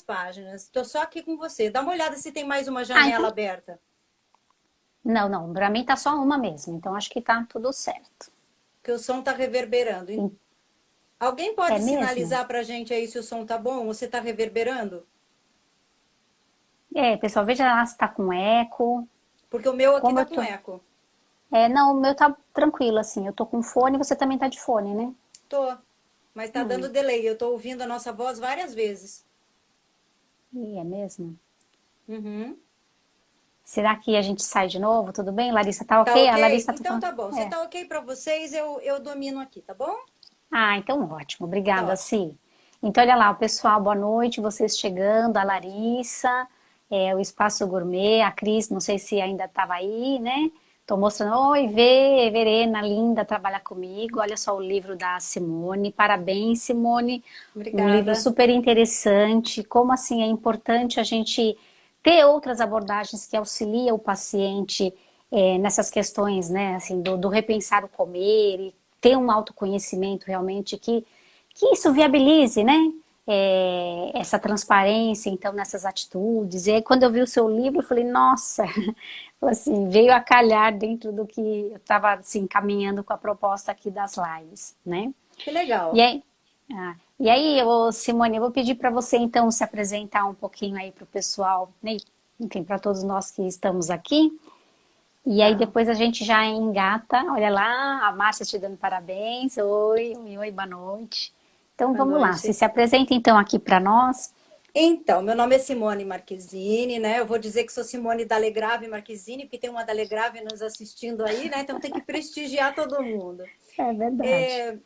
páginas. Estou só aqui com você. Dá uma olhada se tem mais uma Ah, janela então. aberta. Não, não, pra mim tá só uma mesmo, então acho que tá tudo certo. Que o som está reverberando. Alguém É pode mesmo? sinalizar para a gente aí se o som tá bom ou se está reverberando? É, pessoal, veja lá se tá com eco. Porque o meu aqui Como tá eu com tô. eco. É, não, o meu tá tranquilo, assim. Eu tô com fone, você também tá de fone, né? Tô. Mas tá dando delay. Eu tô ouvindo a nossa voz várias vezes. Ih, é mesmo? Uhum. Será que a gente sai de novo? Tudo bem? Larissa, tá Tá ok? A ok? Larissa tá Então falando. tá bom. Se É. tá ok para vocês, eu domino aqui, tá bom? Ah, então ótimo. Tá Obrigada, ótimo. Si. Então, olha lá, o pessoal, boa noite, vocês chegando, a Larissa, o Espaço Gourmet, a Cris, não sei se ainda estava aí, né? Tô mostrando, oi, Verena, linda, trabalha comigo. Olha só o livro da Simone. Parabéns, Simone. Um livro Obrigada. super interessante. Como assim é importante a gente ter outras abordagens que auxiliam o paciente nessas questões, né? Assim, do repensar o comer e ter um autoconhecimento realmente que isso viabilize, né? Essa transparência, então, nessas atitudes. E aí, quando eu vi o seu livro, eu falei, nossa, assim, veio a calhar dentro do que eu estava, assim, caminhando com a proposta aqui das lives, né? Que E legal. aí, e aí, Simone, eu vou pedir para você, então, se apresentar um pouquinho aí para o pessoal, né? Enfim, para todos nós que estamos aqui. E aí Tá. depois a gente já engata. Olha lá, a Márcia te dando parabéns. Oi, oi, oi, boa noite. Então Boa vamos lá, se noite. se apresenta então aqui para nós. Então, meu nome é Simone Marquezine, né? Eu vou dizer que sou Simone Dalegrave Marquezine, porque tem uma Dalegrave nos assistindo aí, né? Então tem que prestigiar todo mundo. É verdade. É,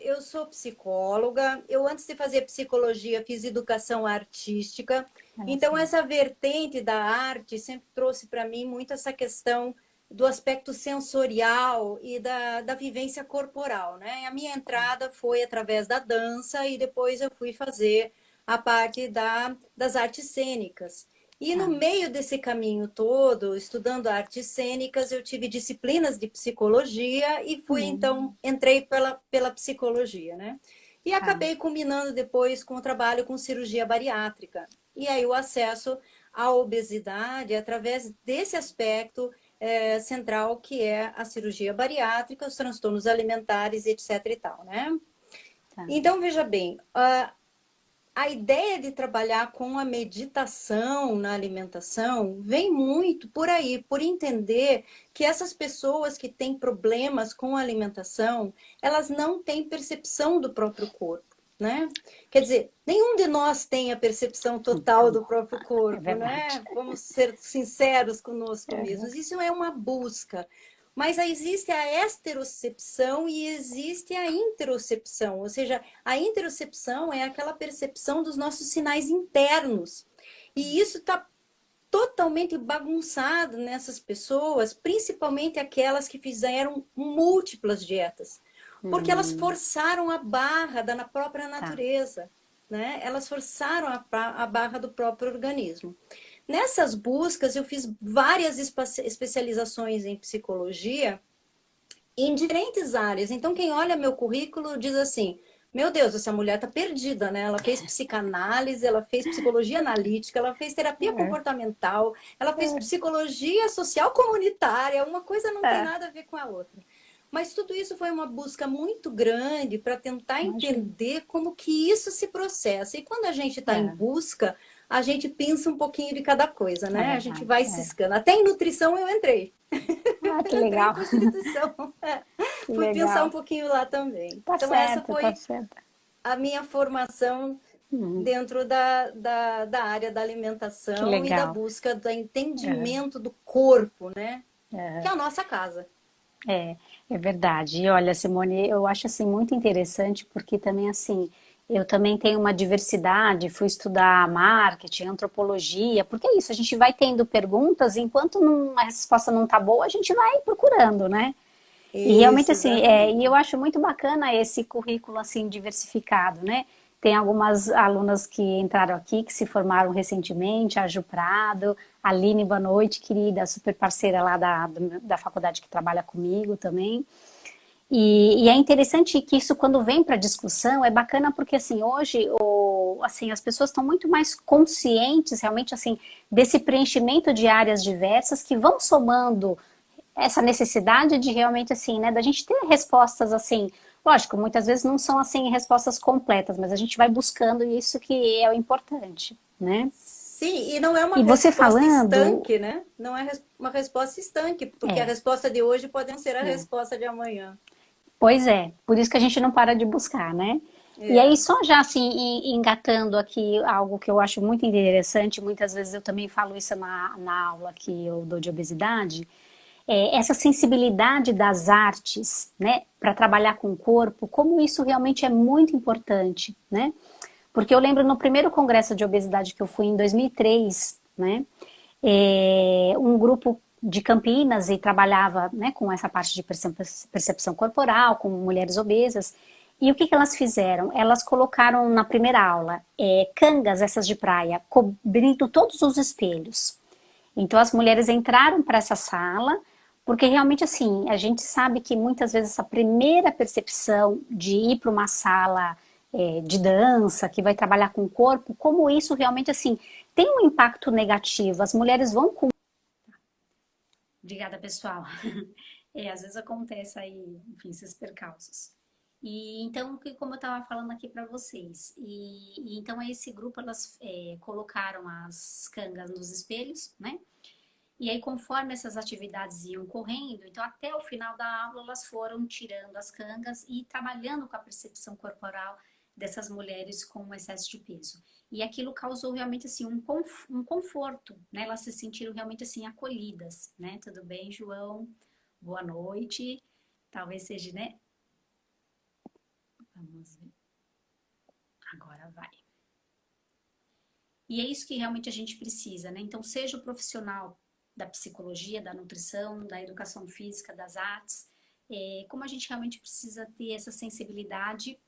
eu sou psicóloga. Eu, antes de fazer psicologia, fiz educação artística. Olha Então, só. essa vertente da arte sempre trouxe para mim muito essa questão do aspecto sensorial e da vivência corporal, né? A minha entrada foi através da dança e depois eu fui fazer a parte das artes cênicas. E no Tá. meio desse caminho todo, estudando artes cênicas, eu tive disciplinas de psicologia e fui, então, entrei pela psicologia, né? E Tá. acabei combinando depois com o trabalho com cirurgia bariátrica. E aí o acesso à obesidade através desse aspecto central que é a cirurgia bariátrica, os transtornos alimentares, etc e tal, né? Tá. Então, veja bem, a ideia de trabalhar com a meditação na alimentação vem muito por aí, por entender que essas pessoas que têm problemas com a alimentação, elas não têm percepção do próprio corpo, né? Quer dizer, nenhum de nós tem a percepção total Então, do próprio é corpo, verdade. né? Vamos ser sinceros conosco mesmos. Isso é uma busca. Mas existe a esterocepção e existe a interocepção, ou seja, a interocepção é aquela percepção dos nossos sinais internos. E isso está totalmente bagunçado nessas pessoas, principalmente aquelas que fizeram múltiplas dietas, porque elas forçaram a barra da própria Tá. natureza, né? Elas forçaram a barra do próprio organismo. Nessas buscas, eu fiz várias especializações em psicologia em diferentes áreas. Então, quem olha meu currículo diz assim: meu Deus, essa mulher está perdida, né? Ela fez psicanálise, ela fez psicologia analítica, ela fez terapia comportamental, ela fez psicologia social comunitária. Uma coisa não tem É, nada a ver com a outra. Mas tudo isso foi uma busca muito grande para tentar imagino. entender como que isso se processa. E quando a gente está em É, busca, a gente pensa um pouquinho de cada coisa, é né? A gente verdade. vai É. ciscando. Até em nutrição eu entrei. Ah, que Eu entrei em legal. curso de nutrição. Que Fui pensar um legal. pouquinho lá também. Tá Então, essa certo, tá foi certo. a minha formação dentro da área da Que alimentação e da legal. busca do entendimento do corpo, né? Que é a nossa casa. É, é verdade. E olha, Simone, eu acho assim muito interessante porque também assim, eu também tenho uma diversidade, fui estudar marketing, antropologia, porque é isso, a gente vai tendo perguntas, enquanto a resposta não tá boa, a gente vai procurando, né? E realmente Isso, assim, e exatamente. eu acho muito bacana esse currículo assim diversificado, né? Tem algumas alunas que entraram aqui, que se formaram recentemente, a Ju Prado, a Aline, boa noite, querida, super parceira lá da faculdade que trabalha comigo também. E é interessante que isso, quando vem para discussão, é bacana porque, assim, hoje, assim, as pessoas estão muito mais conscientes, realmente, assim, desse preenchimento de áreas diversas que vão somando essa necessidade de realmente, assim, né, da gente ter respostas, assim, lógico, muitas vezes não são, assim, respostas completas, mas a gente vai buscando isso que é o importante, né? Sim, e não é uma E você resposta falando, estanque, né? Não é uma resposta estanque, porque a é, resposta de hoje pode não ser a é. resposta de amanhã. Pois é, por isso que a gente não para de buscar, né? E aí, É. só já assim, engatando aqui algo que eu acho muito interessante, muitas vezes eu também falo isso na aula que eu dou de obesidade, essa sensibilidade das artes, né, para trabalhar com o corpo, como isso realmente é muito importante, né? Porque eu lembro no primeiro congresso de obesidade que eu fui em 2003, né? Um grupo de Campinas e trabalhava, né, com essa parte de percepção corporal, com mulheres obesas. E o que elas fizeram? Elas colocaram na primeira aula cangas, essas de praia, cobrindo todos os espelhos. Então as mulheres entraram para essa sala, porque realmente assim, a gente sabe que muitas vezes essa primeira percepção de ir para uma sala de dança, que vai trabalhar com o corpo, como isso realmente assim tem um impacto negativo. As mulheres vão com. Obrigada, pessoal. Às vezes acontece aí, enfim, esses percalços. E então, como eu estava falando aqui para vocês, então esse grupo elas colocaram as cangas nos espelhos, né? E aí, conforme essas atividades iam correndo, então até o final da aula elas foram tirando as cangas e trabalhando com a percepção corporal dessas mulheres com excesso de peso. E aquilo causou realmente assim um conforto, né? Elas se sentiram realmente assim acolhidas, né? Tudo bem, João? Boa noite. Talvez seja, né? Vamos ver. Agora vai. E é isso que realmente a gente precisa, né? Então, seja o profissional da psicologia, da nutrição, da educação física, das artes, como a gente realmente precisa ter essa sensibilidade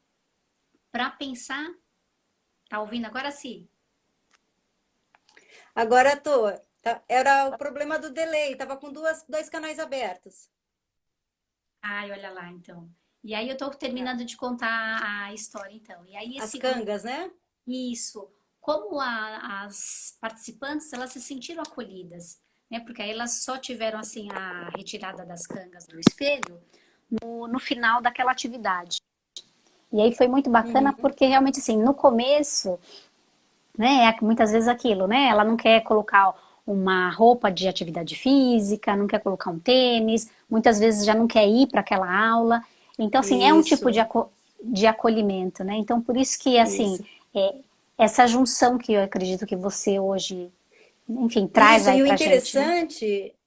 para pensar. Tá ouvindo agora sim? Agora tô. Era o problema do delay, tava com dois canais abertos. Ai, olha lá, então. E aí eu tô terminando de contar a história, então. E aí As esse grupo, cangas, né? isso, como as participantes, elas se sentiram acolhidas, né? Porque aí elas só tiveram, assim, a retirada das cangas do espelho no final daquela atividade. E aí foi muito bacana Uhum. porque realmente, assim, no começo, né, muitas vezes aquilo, né? Ela não quer colocar uma roupa de atividade física, não quer colocar um tênis, muitas vezes já não quer ir para aquela aula. Então, assim, é um tipo Isso, de acolhimento, né? Então, por isso que, assim, isso. é, essa junção que eu acredito que você hoje, enfim, traz Isso, aí e o pra gente, né?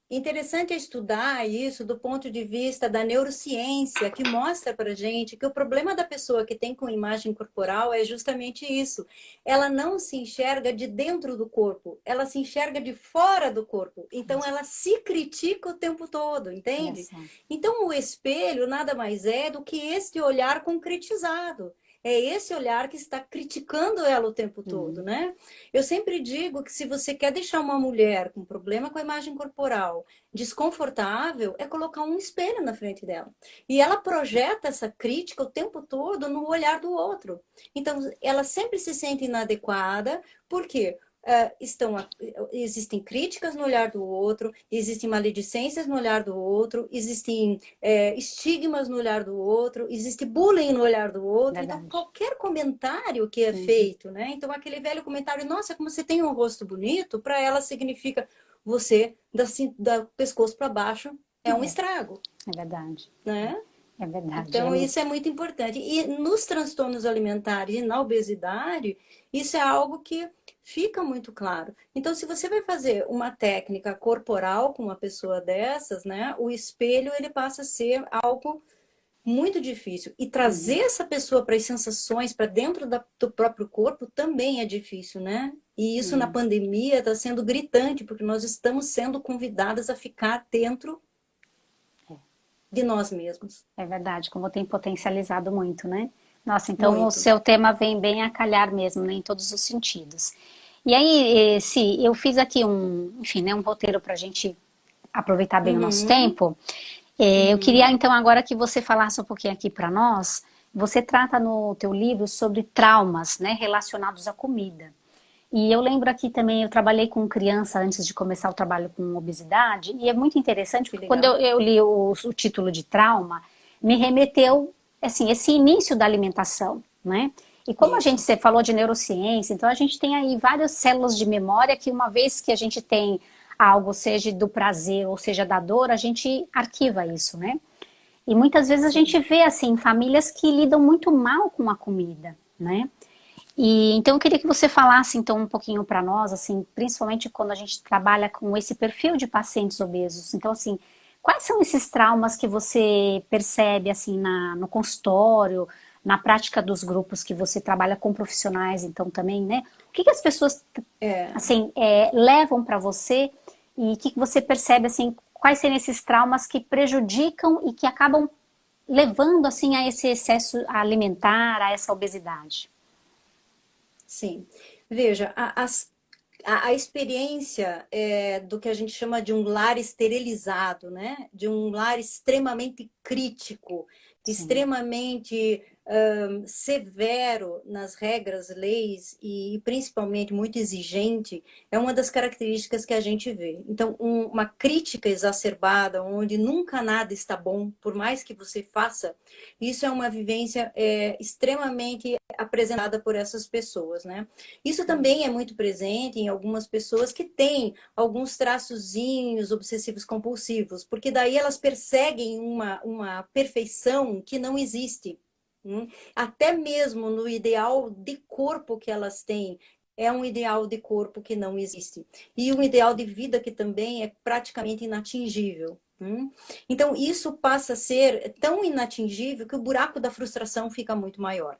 interessante é estudar isso do ponto de vista da neurociência, que mostra para gente que o problema da pessoa que tem com imagem corporal é justamente isso. Ela não se enxerga de dentro do corpo, ela se enxerga de fora do corpo. Então, ela se critica o tempo todo, Olha entende? só. Então, o espelho nada mais é do que este olhar concretizado. É esse olhar que está criticando ela o tempo todo, Uhum. né? Eu sempre digo que se você quer deixar uma mulher com problema com a imagem corporal desconfortável, é colocar um espelho na frente dela. E ela projeta essa crítica o tempo todo no olhar do outro. Então, ela sempre se sente inadequada, por quê? Existem críticas no olhar do outro, existem maledicências no olhar do outro, existem estigmas no olhar do outro, existe bullying no olhar do outro. Então, Verdade. qualquer comentário que é Uhum. feito, né? Então, aquele velho comentário, nossa, como você tem um rosto bonito, para ela significa você, da pescoço para baixo, é um estrago, É verdade. né? É verdade. Então, isso é muito importante. E nos transtornos alimentares e na obesidade, isso é algo que fica muito claro. Então, se você vai fazer uma técnica corporal com uma pessoa dessas, né, o espelho ele passa a ser algo muito difícil. E trazer Uhum. essa pessoa para as sensações, para dentro do próprio corpo, também é difícil, né? E isso na Uhum. pandemia está sendo gritante, porque nós estamos sendo convidadas a ficar dentro de nós mesmos. É verdade, como tem potencializado muito, né? Nossa, então o Muito. seu tema vem bem a calhar mesmo, né, em todos os sentidos. E aí, se eu fiz aqui enfim, né, um roteiro para a gente aproveitar bem o nosso Uhum. tempo. Eu queria então agora que você falasse um pouquinho aqui para nós. Você trata no teu livro sobre traumas, né, relacionados à comida. E eu lembro aqui também, eu trabalhei com criança antes de começar o trabalho com obesidade, e é muito interessante, Que porque quando legal. eu li o título de trauma, me remeteu, assim, esse início da alimentação, né? E como a gente, Isso. você falou de neurociência, então a gente tem aí várias células de memória que uma vez que a gente tem algo, seja do prazer ou seja da dor, a gente arquiva isso, né? E muitas vezes a gente Sim. vê, assim, famílias que lidam muito mal com a comida, né? E então eu queria que você falasse então um pouquinho para nós, assim, principalmente quando a gente trabalha com esse perfil de pacientes obesos. Então, assim, quais são esses traumas que você percebe assim no consultório, na prática dos grupos que você trabalha com profissionais, então também, né? O que que as pessoas É, assim levam para você e o que que você percebe assim? Quais seriam esses traumas que prejudicam e que acabam levando assim a esse excesso alimentar, a essa obesidade? sim. Veja, a experiência do que a gente chama de um lar esterilizado, né? De um lar extremamente crítico, Sim. extremamente severo nas regras, leis e principalmente muito exigente, é uma das características que a gente vê. Então, uma crítica exacerbada, onde nunca nada está bom, por mais que você faça, isso é uma vivência extremamente apresentada por essas pessoas, né? Isso também é muito presente em algumas pessoas que têm alguns traçozinhos obsessivos compulsivos, porque daí elas perseguem uma perfeição que não existe. Até mesmo no ideal de corpo que elas têm, é um ideal de corpo que não existe. E um ideal de vida que também é praticamente inatingível. Então, isso passa a ser tão inatingível que o buraco da frustração fica muito maior.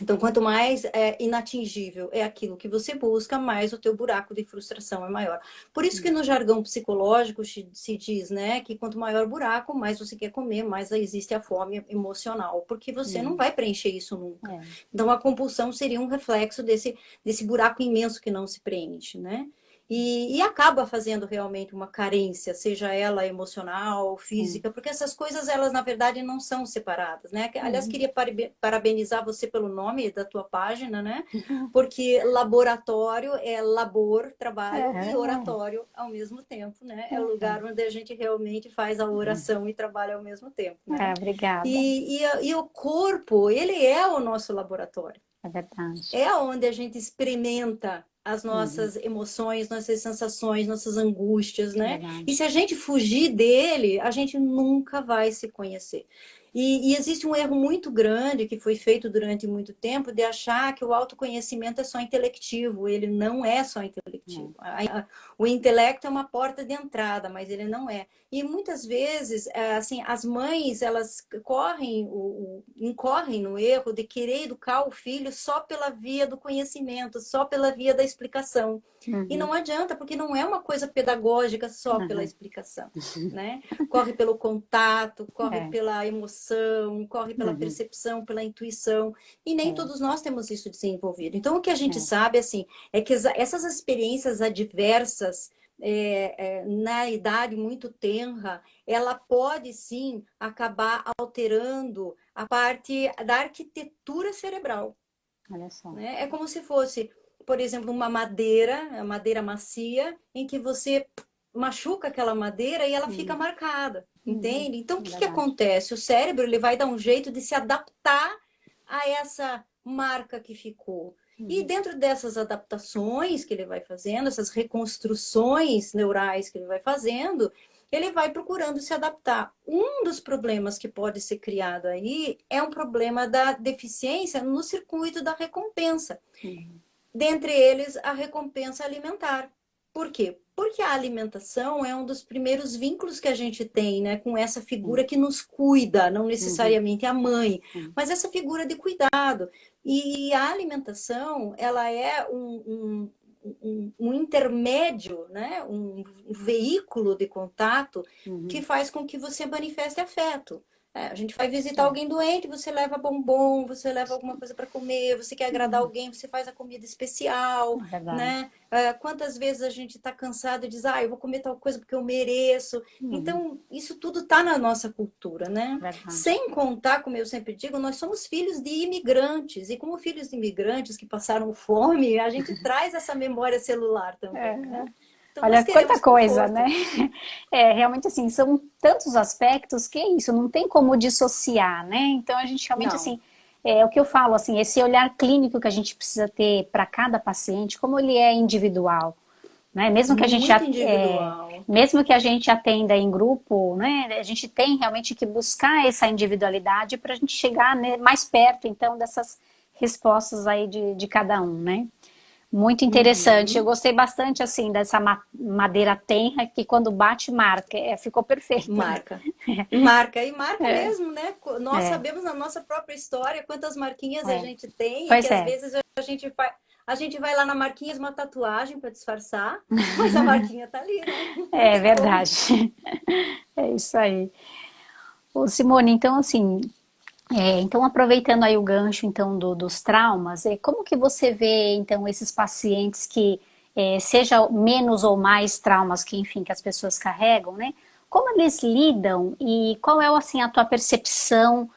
Então, quanto mais inatingível é aquilo que você busca, mais o teu buraco de frustração é maior. Por isso que no jargão psicológico se diz, né, que quanto maior o buraco, mais você quer comer, mais existe a fome emocional, porque você não Hum, vai preencher isso nunca. é. Então, a compulsão seria um reflexo desse buraco imenso que não se preenche, né? E acaba fazendo realmente uma carência, seja ela emocional, Sim. física, porque essas coisas, elas na verdade não são separadas, né? Aliás, Uhum. queria parabenizar você pelo nome da tua página, né? Porque laboratório é labor, trabalho, e É, oratório ao mesmo tempo, né? É o é, lugar onde a gente realmente faz a oração e trabalha ao mesmo tempo, né? obrigada. E o corpo, ele é o nosso laboratório. É verdade. É onde a gente experimenta as Uhum. nossas emoções, nossas sensações, nossas angústias, É né? E verdade. se a gente fugir dele, a gente nunca vai se conhecer. E existe um erro muito grande que foi feito durante muito tempo de achar que o autoconhecimento é só intelectivo. Ele não é só intelectivo. O intelecto é uma porta de entrada, mas ele não é. E muitas vezes, assim, as mães, elas incorrem no erro de querer educar o filho só pela via do conhecimento, só pela via da explicação. E Uhum. não adianta, porque não é uma coisa pedagógica só pela Uhum. explicação, né? Corre pelo contato, corre É. pela emoção, corre pela Uhum. percepção, pela intuição, e nem É. todos nós temos isso desenvolvido. Então, o que a gente É. sabe, assim, é que essas experiências adversas na idade muito tenra, ela pode sim acabar alterando a parte da arquitetura cerebral, Olha só. né? É como se fosse, por exemplo, uma madeira macia, em que você machuca aquela madeira e ela fica Uhum. marcada, Uhum. entende? Então, o É que verdade. acontece? O cérebro ele vai dar um jeito de se adaptar a essa marca que ficou. E Uhum. dentro dessas adaptações que ele vai fazendo, essas reconstruções neurais que ele vai fazendo, ele vai procurando se adaptar. Um dos problemas que pode ser criado aí é um problema da deficiência no circuito da recompensa. Uhum. Dentre eles, a recompensa alimentar. Por quê? Porque a alimentação é um dos primeiros vínculos que a gente tem, né, com essa figura Sim. que nos cuida, não Uhum. necessariamente a mãe, Sim. mas essa figura de cuidado. E a alimentação, ela é um intermédio, né, um veículo de contato que Uhum. faz com que você manifeste afeto. A gente vai visitar alguém doente, você leva bombom, você leva alguma coisa para comer, você quer agradar alguém, você faz a comida especial, É verdade. né? Quantas vezes a gente está cansado e diz, eu vou comer tal coisa porque eu mereço. Uhum, Então, isso tudo está na nossa cultura, né? verdade. Sem contar, como eu sempre digo, nós somos filhos de imigrantes, e como filhos de imigrantes que passaram fome, a gente traz essa memória celular também, né? Então, nós Olha, quanta queremos coisa, né? conforto. É, realmente, assim, são tantos aspectos que é isso, não tem como dissociar, né? Então, a gente realmente, Não, assim, é o que eu falo, assim, esse olhar clínico que a gente precisa ter para cada paciente, como ele é individual, né? muito individual. Mesmo que a gente atenda em grupo, né? A gente tem realmente que buscar essa individualidade para a gente chegar, né, mais perto, então, dessas respostas aí de cada um, né? Muito interessante. Eu Uhum. gostei bastante assim dessa madeira tenra que quando bate marca. Ficou perfeito, né? Marca. E marca É, mesmo, né? Nós é, sabemos na nossa própria história quantas marquinhas a é. gente tem e que Pois às é, vezes a gente vai lá na marquinha uma tatuagem para disfarçar, mas a marquinha tá ali, né? Não é tem como. verdade. É isso aí. Ô, Simone, então assim, então aproveitando aí o gancho então dos traumas, como que você vê então esses pacientes que seja menos ou mais traumas que enfim que as pessoas carregam, né? Como eles lidam e qual é assim a tua percepção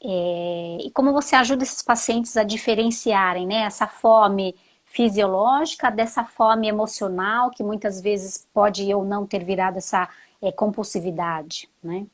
e como você ajuda esses pacientes a diferenciarem, né, essa fome fisiológica dessa fome emocional que muitas vezes pode ou não ter virado essa compulsividade, né?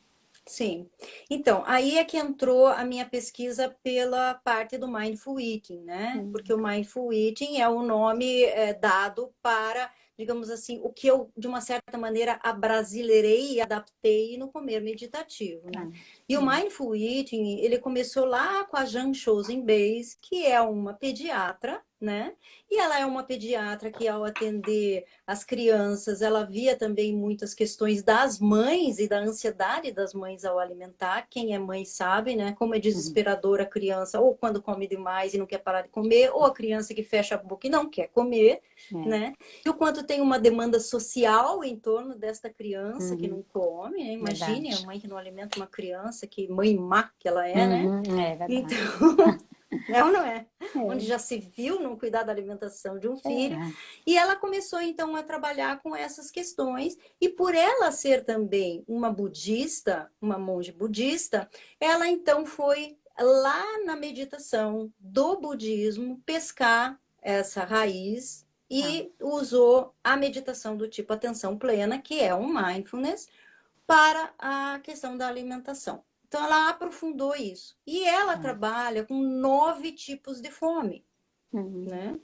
Sim. Então, aí é que entrou a minha pesquisa pela parte do Mindful Eating, né? Porque o Mindful Eating é o nome dado para, digamos assim, o que eu, de uma certa maneira, abrasileirei e adaptei no comer meditativo, Tá. né? E o Mindful Eating, ele começou lá com a Jan Chosen Bays, que é uma pediatra, né? E ela é uma pediatra que, ao atender as crianças, ela via também muitas questões das mães e da ansiedade das mães ao alimentar. Quem é mãe sabe, né? Como é Uhum. desesperadora a criança, ou quando come demais e não quer parar de comer, ou a criança que fecha a boca e não quer comer, É. né? E o quanto tem uma demanda social em torno desta criança que Uhum. não come, né? Imagine a Verdade. mãe que não alimenta uma criança, que mãe má que ela é, né? Uhum. É Então, verdade. é ou não é? Onde É. já se viu não cuidar da alimentação de um filho. É. E ela começou então a trabalhar com essas questões. E por ela ser também uma budista, uma monge budista, ela então foi lá na meditação do budismo pescar essa raiz Tá. e usou a meditação do tipo atenção plena, que é um mindfulness, para a questão da alimentação. Então, ela aprofundou isso. E ela Tá. trabalha com 9 tipos de fome, Uhum. né?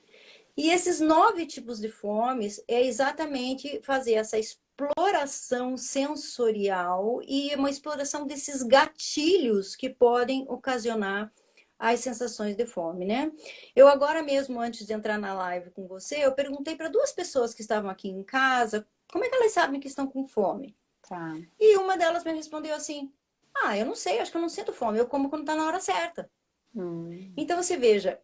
E esses 9 tipos de fomes é exatamente fazer essa exploração sensorial e uma exploração desses gatilhos que podem ocasionar as sensações de fome, né? Eu agora mesmo, antes de entrar na live com você, eu perguntei para 2 pessoas que estavam aqui em casa como é que elas sabem que estão com fome. Tá. E uma delas me respondeu assim: eu não sei, acho que eu não sinto fome, eu como quando está na hora certa. Hum. Então você veja,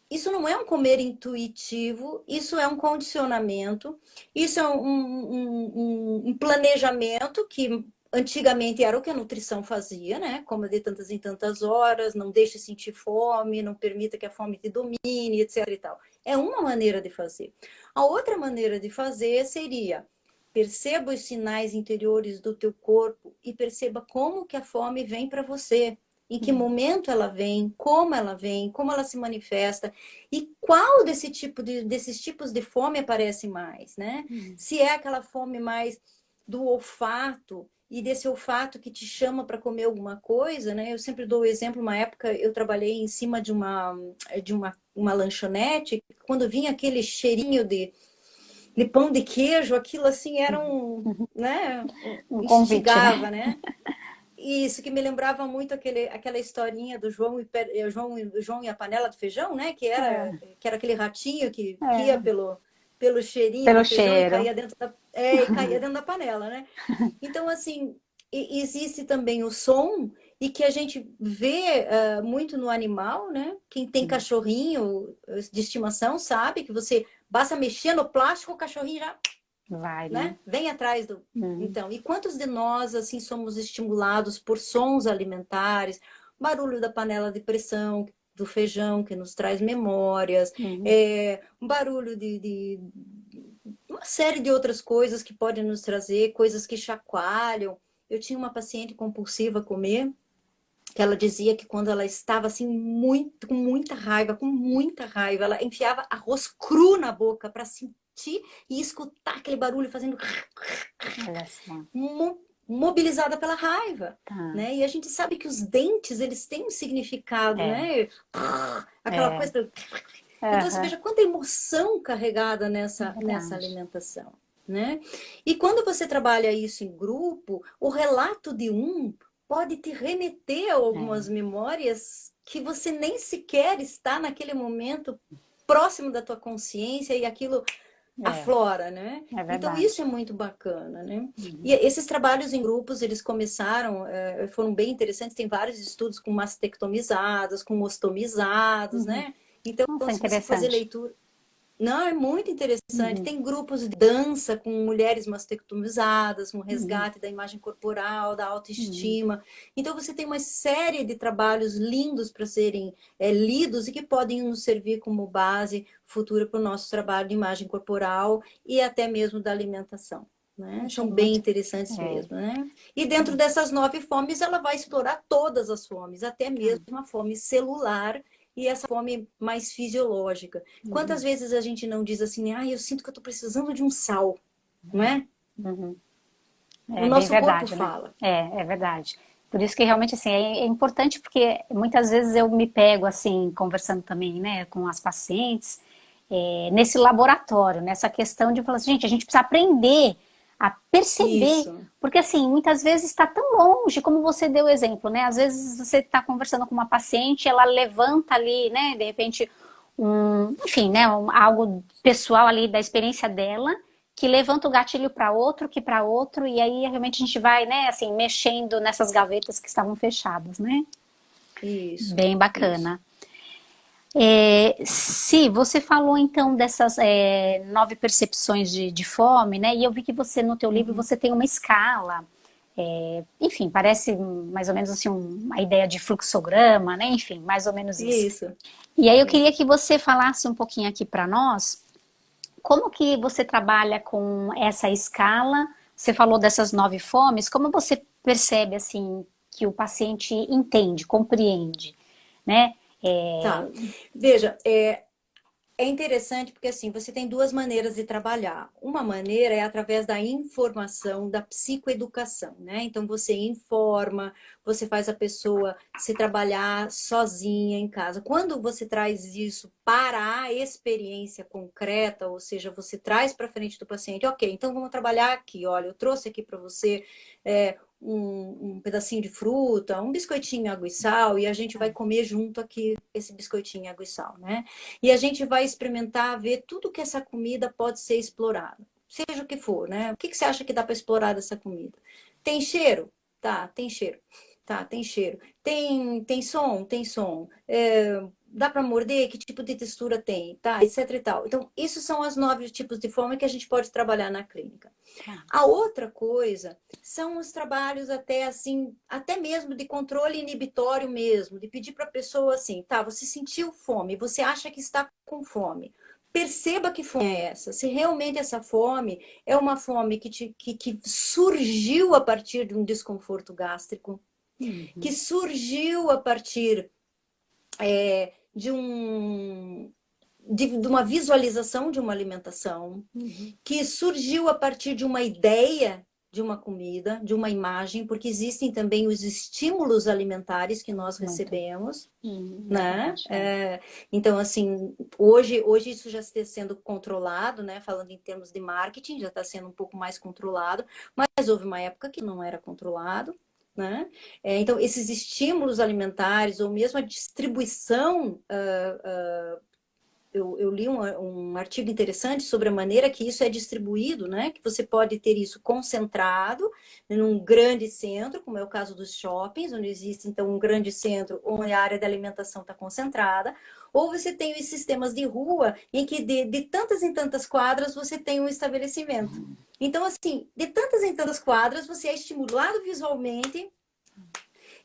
isso não é um comer intuitivo, isso é um condicionamento, isso é um planejamento que antigamente era o que a nutrição fazia, né? Coma de tantas em tantas horas, não deixe sentir fome, não permita que a fome te domine, etc. e tal. É uma maneira de fazer. A outra maneira de fazer seria: perceba os sinais interiores do teu corpo e perceba como que a fome vem para você. Em que momento ela vem, como ela se manifesta e qual desses tipos de fome aparece mais, né? Hum. Se é aquela fome mais do olfato e desse olfato que te chama para comer alguma coisa, né? Eu sempre dou o exemplo, uma época eu trabalhei em cima de uma lanchonete, quando vinha aquele cheirinho de pão de queijo, aquilo assim era né, Um convite, né? instigava, né? Isso que me lembrava muito aquela historinha do João e a panela de feijão, né? É, Que era aquele ratinho que ia é, pelo cheirinho pelo do feijão e cheiro. caía dentro da panela, né? Então, assim, existe também o som e que a gente vê muito no animal, né? Quem tem Hum. cachorrinho de estimação sabe que você basta mexer no plástico, o cachorrinho já Vai, né? né? Vem atrás do... Então, e quantos de nós, assim, somos estimulados por sons alimentares, barulho da panela de pressão, do feijão, que nos traz memórias, um barulho de uma série de outras coisas que podem nos trazer, coisas que chacoalham. Eu tinha uma paciente compulsiva a comer, que ela dizia que quando ela estava assim com muita raiva, ela enfiava arroz cru na boca para sentir e escutar aquele barulho fazendo Olha só. mobilizada pela raiva, Tá. né? E a gente sabe que os dentes, eles têm um significado, né? Aquela coisa... Então você veja quanta emoção carregada nessa alimentação, né? E quando você trabalha isso em grupo, o relato de um pode te remeter a algumas memórias que você nem sequer está naquele momento próximo da tua consciência e aquilo aflora, né? Então isso é muito bacana, né? E esses trabalhos em grupos, eles começaram, foram bem interessantes, tem vários estudos com mastectomizados, com ostomizados, né? Então, Nossa, se você fazer leitura... Não, é muito interessante. Tem grupos de dança com mulheres mastectomizadas, um resgate da imagem corporal, da autoestima. Então, você tem uma série de trabalhos lindos para serem lidos e que podem nos servir como base futura para o nosso trabalho de imagem corporal e até mesmo da alimentação. Né? São bem interessantes mesmo. Né? E dentro dessas 9 fomes, ela vai explorar todas as fomes, até mesmo a fome celular, e essa fome mais fisiológica. Quantas vezes a gente não diz assim, eu sinto que eu estou precisando de um sal, não é? O nosso corpo fala. É verdade. Por isso que realmente assim, é importante, porque muitas vezes eu me pego assim, conversando também, né, com as pacientes, nesse laboratório, nessa questão de falar assim, gente, a gente precisa aprender a perceber, porque assim, muitas vezes está tão longe, como você deu o exemplo, né? Às vezes você está conversando com uma paciente, ela levanta ali, né, de repente, enfim, né, algo pessoal ali da experiência dela, que levanta o gatilho para outro, que para outro, e aí realmente a gente vai, né, assim, mexendo nessas gavetas que estavam fechadas, né? Isso. Bem bacana. Se você falou então dessas 9 percepções de fome, né? E eu vi que você no teu livro você tem uma escala, enfim, parece mais ou menos assim uma ideia de fluxograma, né? Enfim, mais ou menos isso. E aí eu queria que você falasse um pouquinho aqui para nós como que você trabalha com essa escala. Você falou dessas 9 fomes, como você percebe assim que o paciente entende, compreende, né? Tá. Veja, é interessante porque assim, você tem 2 maneiras de trabalhar. Uma maneira é através da informação, da psicoeducação, né? Então você informa, você faz a pessoa se trabalhar sozinha em casa. Quando você traz isso para a experiência concreta, ou seja, você traz para frente do paciente, ok, então vamos trabalhar aqui, olha, eu trouxe aqui para você um pedacinho de fruta, um biscoitinho água e sal, e a gente vai comer junto aqui esse biscoitinho água e sal, né? E a gente vai experimentar, ver tudo que essa comida pode ser explorada. Seja o que for, né? O que você acha que dá para explorar dessa comida? Tem cheiro? Tá, tem cheiro. Tá, tem cheiro. Tem som? Tem som. Dá para morder? Que tipo de textura tem? Tá, etc e tal. Então, isso são as 9 tipos de fome que a gente pode trabalhar na clínica. A outra coisa são os trabalhos até assim, até mesmo de controle inibitório mesmo, de pedir para a pessoa assim, tá, você sentiu fome, você acha que está com fome. Perceba que fome é essa. Se realmente essa fome é uma fome que surgiu a partir de um desconforto gástrico, que surgiu a partir de uma visualização de uma alimentação, que surgiu a partir de uma ideia de uma comida, de uma imagem, porque existem também os estímulos alimentares que nós recebemos, né? Então, assim, hoje isso já está sendo controlado, né? Falando em termos de marketing, já está sendo um pouco mais controlado, mas houve uma época que não era controlado, né? Então, esses estímulos alimentares, ou mesmo a distribuição eu li um artigo interessante sobre a maneira que isso é distribuído, né? Que você pode ter isso concentrado num grande centro, como é o caso dos shoppings, onde existe então um grande centro onde a área de alimentação está concentrada, ou você tem os sistemas de rua em que de tantas em tantas quadras você tem um estabelecimento. Então, assim, de tantas em tantas quadras você é estimulado visualmente.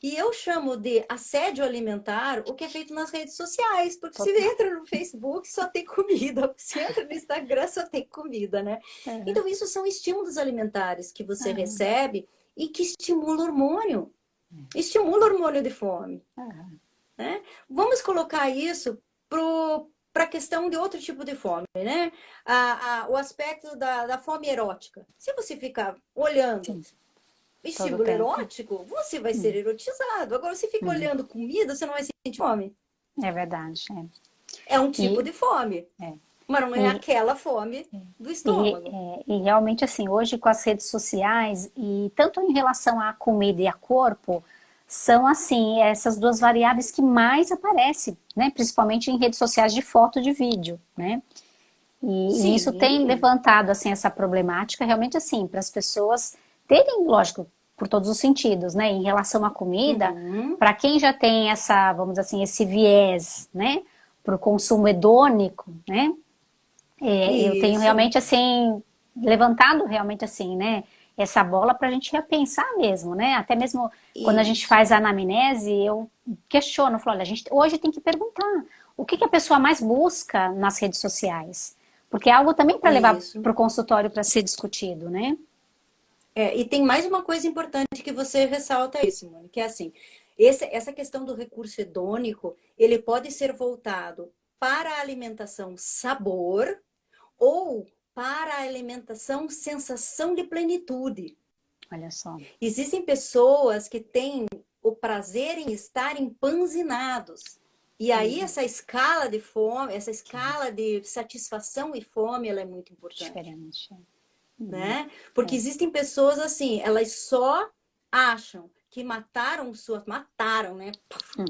E eu chamo de assédio alimentar o que é feito nas redes sociais, porque você entra no Facebook só tem comida, você entra no Instagram só tem comida, né? Então, isso são estímulos alimentares que você recebe e que estimula o hormônio de fome. Né? Vamos colocar isso para a questão de outro tipo de fome, né? O aspecto da fome erótica. Se você ficar olhando estímulo erótico, você vai ser erotizado. Agora, você fica olhando comida, você não vai sentir fome. É verdade. É um tipo de fome. Mas não é aquela fome do estômago. E realmente, assim, hoje com as redes sociais, e tanto em relação à comida e a corpo, são, assim, essas duas variáveis que mais aparecem, né? Principalmente em redes sociais de foto e de vídeo, né? E isso tem levantado, assim, essa problemática, realmente, assim, para as pessoas terem, lógico, por todos os sentidos, né? Em relação à comida, para quem já tem essa, vamos dizer assim, esse viés, né? Para o consumo hedônico, né? Eu tenho realmente, assim, levantado realmente, assim, né? Essa bola para a gente repensar mesmo, né? Até mesmo quando a gente faz a anamnese, eu questiono, falo, olha, a gente hoje tem que perguntar o que a pessoa mais busca nas redes sociais. Porque é algo também para levar para o consultório para ser discutido, né? E tem mais uma coisa importante que você ressalta aí, Simone, que é assim, essa questão do recurso hedônico, ele pode ser voltado para a alimentação sabor ou para a alimentação sensação de plenitude. Olha só. Existem pessoas que têm o prazer em estar empanzinados. E aí essa escala de fome, essa escala de satisfação e fome, ela é muito importante. Diferente. Né? Porque existem pessoas assim, elas só acham que mataram, né?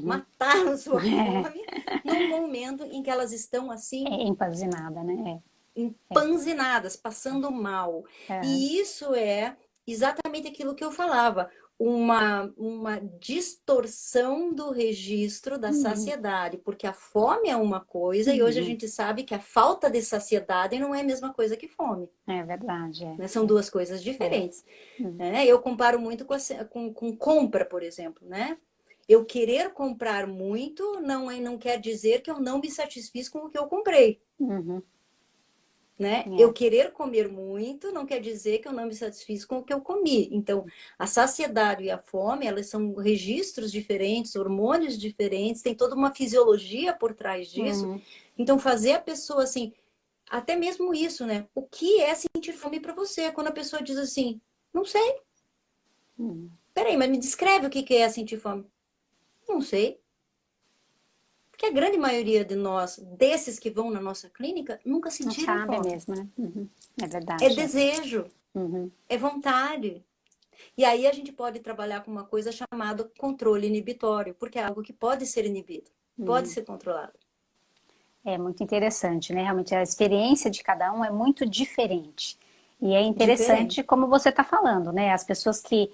Mataram sua fome no momento em que elas estão assim... empanzinada, né? Empanzinadas, passando mal. E isso é exatamente aquilo que eu falava. Uma distorção do registro da saciedade, porque a fome é uma coisa e hoje a gente sabe que a falta de saciedade não é a mesma coisa que fome. É verdade. Né? São duas coisas diferentes. Né? Eu comparo muito com compra, por exemplo. Né? Eu querer comprar muito não quer dizer que eu não me satisfiz com o que eu comprei. Né? Eu querer comer muito não quer dizer que eu não me satisfiz com o que eu comi. Então, a saciedade e a fome, elas são registros diferentes, hormônios diferentes, tem toda uma fisiologia por trás disso. Então, fazer a pessoa assim, até mesmo isso, né? O que é sentir fome para você? Quando a pessoa diz assim, não sei. Peraí, mas me descreve o que é sentir fome. Não sei. Porque a grande maioria de nós, desses que vão na nossa clínica, nunca sentiram fome. Não sabe mesmo, né? É verdade. É desejo, é vontade. E aí a gente pode trabalhar com uma coisa chamada controle inibitório, porque é algo que pode ser inibido, pode ser controlado. É muito interessante, né? Realmente a experiência de cada um é muito diferente. E é interessante como você está falando, né? As pessoas que,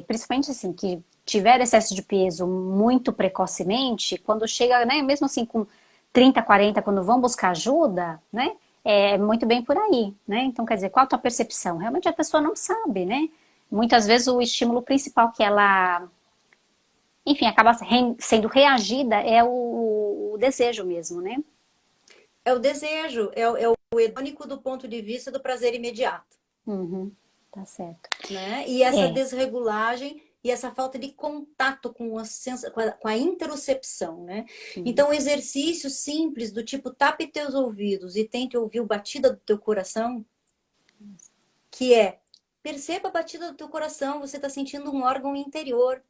principalmente assim, que tiveram excesso de peso muito precocemente, quando chega, né, mesmo assim com 30, 40, quando vão buscar ajuda, né, é muito bem por aí, né? Então, quer dizer, qual a tua percepção? Realmente a pessoa não sabe, né? Muitas vezes o estímulo principal que ela, enfim, acaba sendo reagida é o desejo mesmo, né? É o desejo, é o hedônico do ponto de vista do prazer imediato. Tá certo. Né? E essa desregulagem e essa falta de contato com a interocepção, né? Então, exercícios simples do tipo tape teus ouvidos e tente ouvir a batida do teu coração, que é, perceba a batida do teu coração, você está sentindo um órgão interior,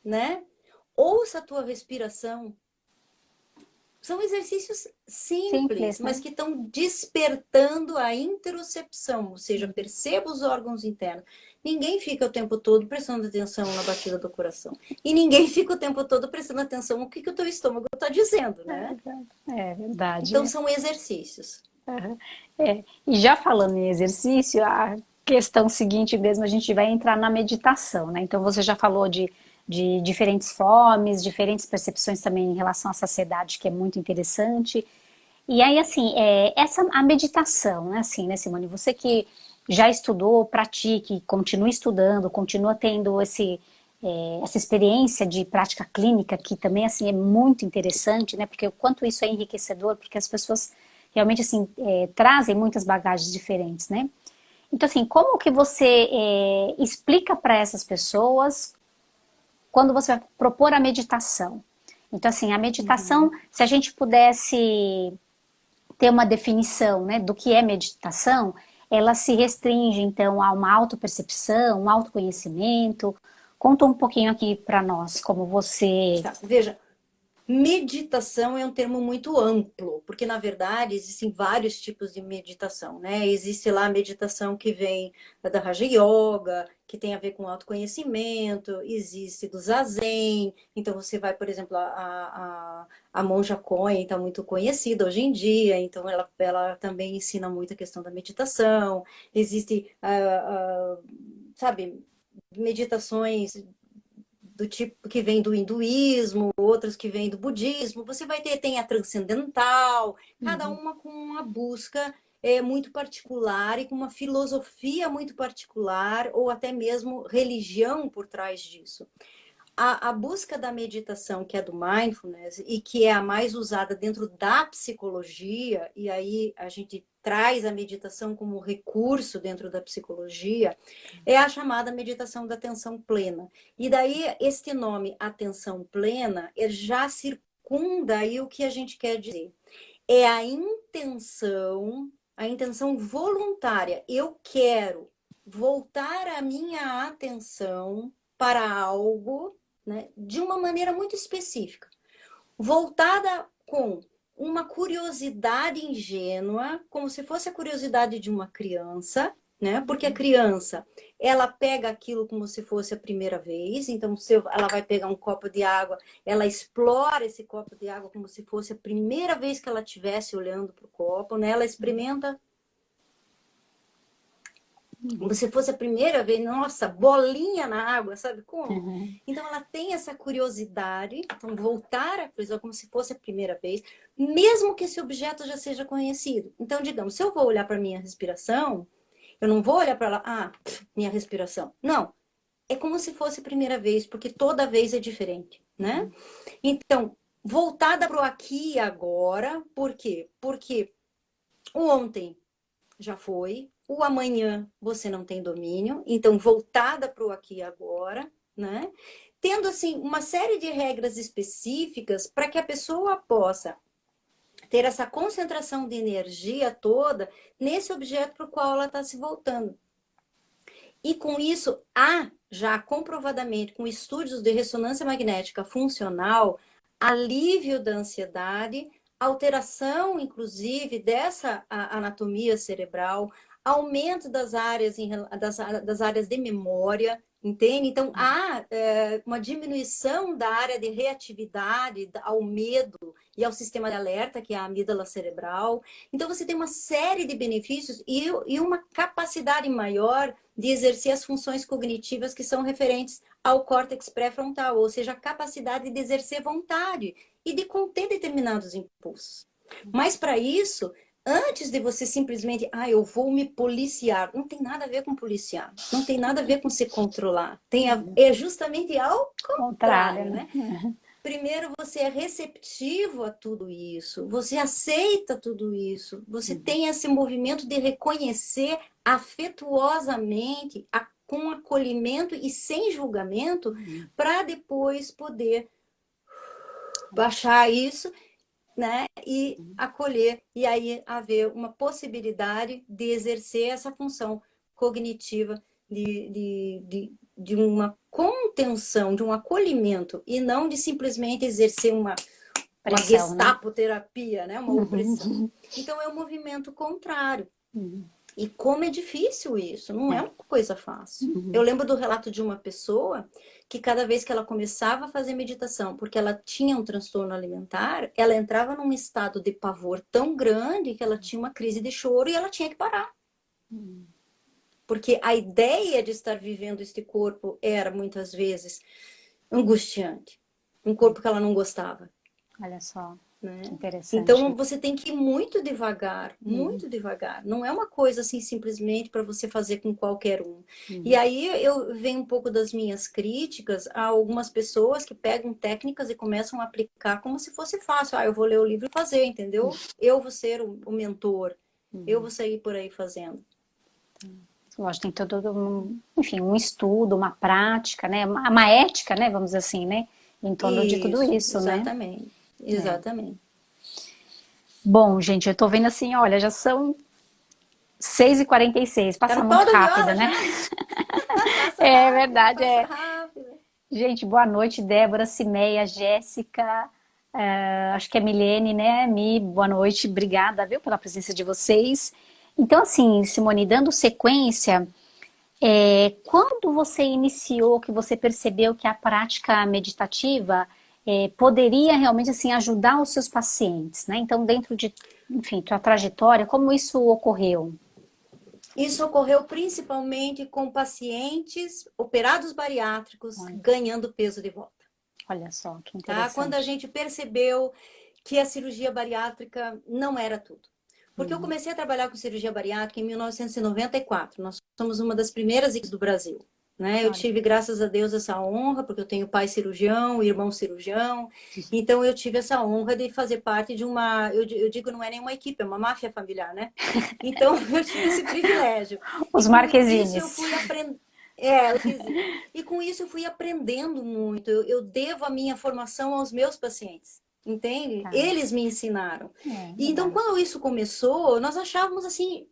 né? Ouça a tua respiração, São exercícios simples, Simples, mas né? que estão despertando a interocepção, ou seja, perceba os órgãos internos. Ninguém fica o tempo todo prestando atenção na batida do coração. E ninguém fica o tempo todo prestando atenção no que o teu estômago está dizendo, né? É verdade. Então, são exercícios. Aham. E já falando em exercício, a questão seguinte mesmo, a gente vai entrar na meditação, né? Então você já falou de diferentes fomes, diferentes percepções também em relação à saciedade, que é muito interessante. E aí, assim, a meditação, né, assim, né, Simone? Você que já estudou, pratique, continua estudando, continua tendo essa experiência de prática clínica, que também, assim, é muito interessante, né? Porque o quanto isso é enriquecedor, porque as pessoas realmente, assim, trazem muitas bagagens diferentes, né? Então, assim, como que você explica para essas pessoas quando você vai propor a meditação? Então, assim, a meditação, Uhum. se a gente pudesse ter uma definição, né, do que é meditação, ela se restringe, então, a uma autopercepção, um autoconhecimento. Conta um pouquinho aqui para nós, como você... Tá, veja, meditação é um termo muito amplo, porque na verdade existem vários tipos de meditação, né? Existe lá a meditação que vem da Raja Yoga, que tem a ver com autoconhecimento, existe do Zazen, então você vai, por exemplo, a Monja Coen está muito conhecida hoje em dia, então ela também ensina muito a questão da meditação, existe, sabe, meditações do tipo que vem do hinduísmo, outras que vêm do budismo. Você vai ter, tem a transcendental, cada Uhum. uma com uma busca muito particular e com uma filosofia muito particular, ou até mesmo religião por trás disso. A busca da meditação, que é do mindfulness, e que é a mais usada dentro da psicologia, e aí a gente traz a meditação como recurso dentro da psicologia, é a chamada meditação da atenção plena. E daí, este nome, atenção plena, ele já circunda aí o que a gente quer dizer. É a intenção voluntária. Eu quero voltar a minha atenção para algo, né, de uma maneira muito específica, voltada com uma curiosidade ingênua, como se fosse a curiosidade de uma criança, né? Porque a criança, ela pega aquilo como se fosse a primeira vez, então ela vai pegar um copo de água, ela explora esse copo de água como se fosse a primeira vez que ela estivesse olhando para o copo, né? Ela experimenta como se fosse a primeira vez, nossa, bolinha na água, sabe como? Uhum. Então ela tem essa curiosidade, então voltar a coisa como se fosse a primeira vez, mesmo que esse objeto já seja conhecido. Então, digamos, se eu vou olhar para minha respiração, eu não vou olhar para lá, minha respiração. Não, é como se fosse a primeira vez, porque toda vez é diferente, né? Então, voltada para o aqui e agora, por quê? Porque o ontem já foi, o amanhã você não tem domínio, então voltada para o aqui e agora, né? Tendo assim uma série de regras específicas para que a pessoa possa ter essa concentração de energia toda nesse objeto para o qual ela está se voltando. E com isso, há já comprovadamente, com estudos de ressonância magnética funcional, alívio da ansiedade, alteração, inclusive, dessa anatomia cerebral, aumento das áreas de memória, entende? Então, há uma diminuição da área de reatividade ao medo e ao sistema de alerta, que é a amígdala cerebral. Então, você tem uma série de benefícios e uma capacidade maior de exercer as funções cognitivas que são referentes ao córtex pré-frontal, ou seja, a capacidade de exercer vontade e de conter determinados impulsos. Mas para isso, antes de você simplesmente, eu vou me policiar, não tem nada a ver com policiar, não tem nada a ver com se controlar, é justamente ao Contrário, contrário, né? né? Primeiro, você é receptivo a tudo isso, você aceita tudo isso, você tem esse movimento de reconhecer afetuosamente, com acolhimento e sem julgamento, para depois poder baixar isso, né, e acolher, e aí haver uma possibilidade de exercer essa função cognitiva de uma contenção, de um acolhimento, e não de simplesmente exercer uma Pressão, né? gestapoterapia, né? Uma opressão. Então é um movimento contrário. E como é difícil isso, não é uma coisa fácil. Eu lembro do relato de uma pessoa que cada vez que ela começava a fazer meditação, porque ela tinha um transtorno alimentar, ela entrava num estado de pavor tão grande que ela tinha uma crise de choro e ela tinha que parar. Porque a ideia de estar vivendo este corpo era, muitas vezes, angustiante. Um corpo que ela não gostava. Olha só, Né? que interessante. Então você tem que ir muito devagar, muito devagar. Não é uma coisa assim simplesmente para você fazer com qualquer um. E aí eu venho um pouco das minhas críticas a algumas pessoas que pegam técnicas e começam a aplicar como se fosse fácil. Ah, eu vou ler o livro e fazer, entendeu? Eu vou ser o mentor. Eu vou sair por aí fazendo. Lógico, tem todo enfim, um estudo, uma prática, né? Uma ética, né? Vamos dizer assim, né? Em torno de tudo isso, né? Exatamente. Exatamente. Bom, gente, eu tô vendo assim, olha, já são 6h46, passa Tá no muito pau da rápido, viola né? já? Passa É rápido, verdade, passa é. rápido. Gente, boa noite, Débora, Cimeia, Jéssica, acho que é Milene, né? Mi, boa noite, obrigada, viu, pela presença de vocês. Então, assim, Simone, dando sequência, quando você iniciou, que você percebeu que a prática meditativa poderia realmente assim ajudar os seus pacientes, né? Então, dentro de, enfim, tua trajetória, como isso ocorreu? Isso ocorreu principalmente com pacientes operados bariátricos ganhando peso de volta. Olha só, que Tá? Quando a interessante. gente percebeu que a cirurgia bariátrica não era tudo. Porque eu comecei a trabalhar com cirurgia bariátrica em 1994. Nós somos uma das primeiras equipes do Brasil. Né? Eu tive, graças a Deus, essa honra, porque eu tenho pai cirurgião, irmão cirurgião. Então, eu tive essa honra de fazer parte de uma... Eu digo, não é nenhuma equipe, é uma máfia familiar, né? Então, eu tive esse privilégio. Os E com isso, eu Marquezines. fui aprendendo... E com isso, eu fui aprendendo muito. Eu devo a minha formação aos meus pacientes. Entende? Tá. Eles me ensinaram. E então, Verdade. quando isso começou, nós achávamos assim,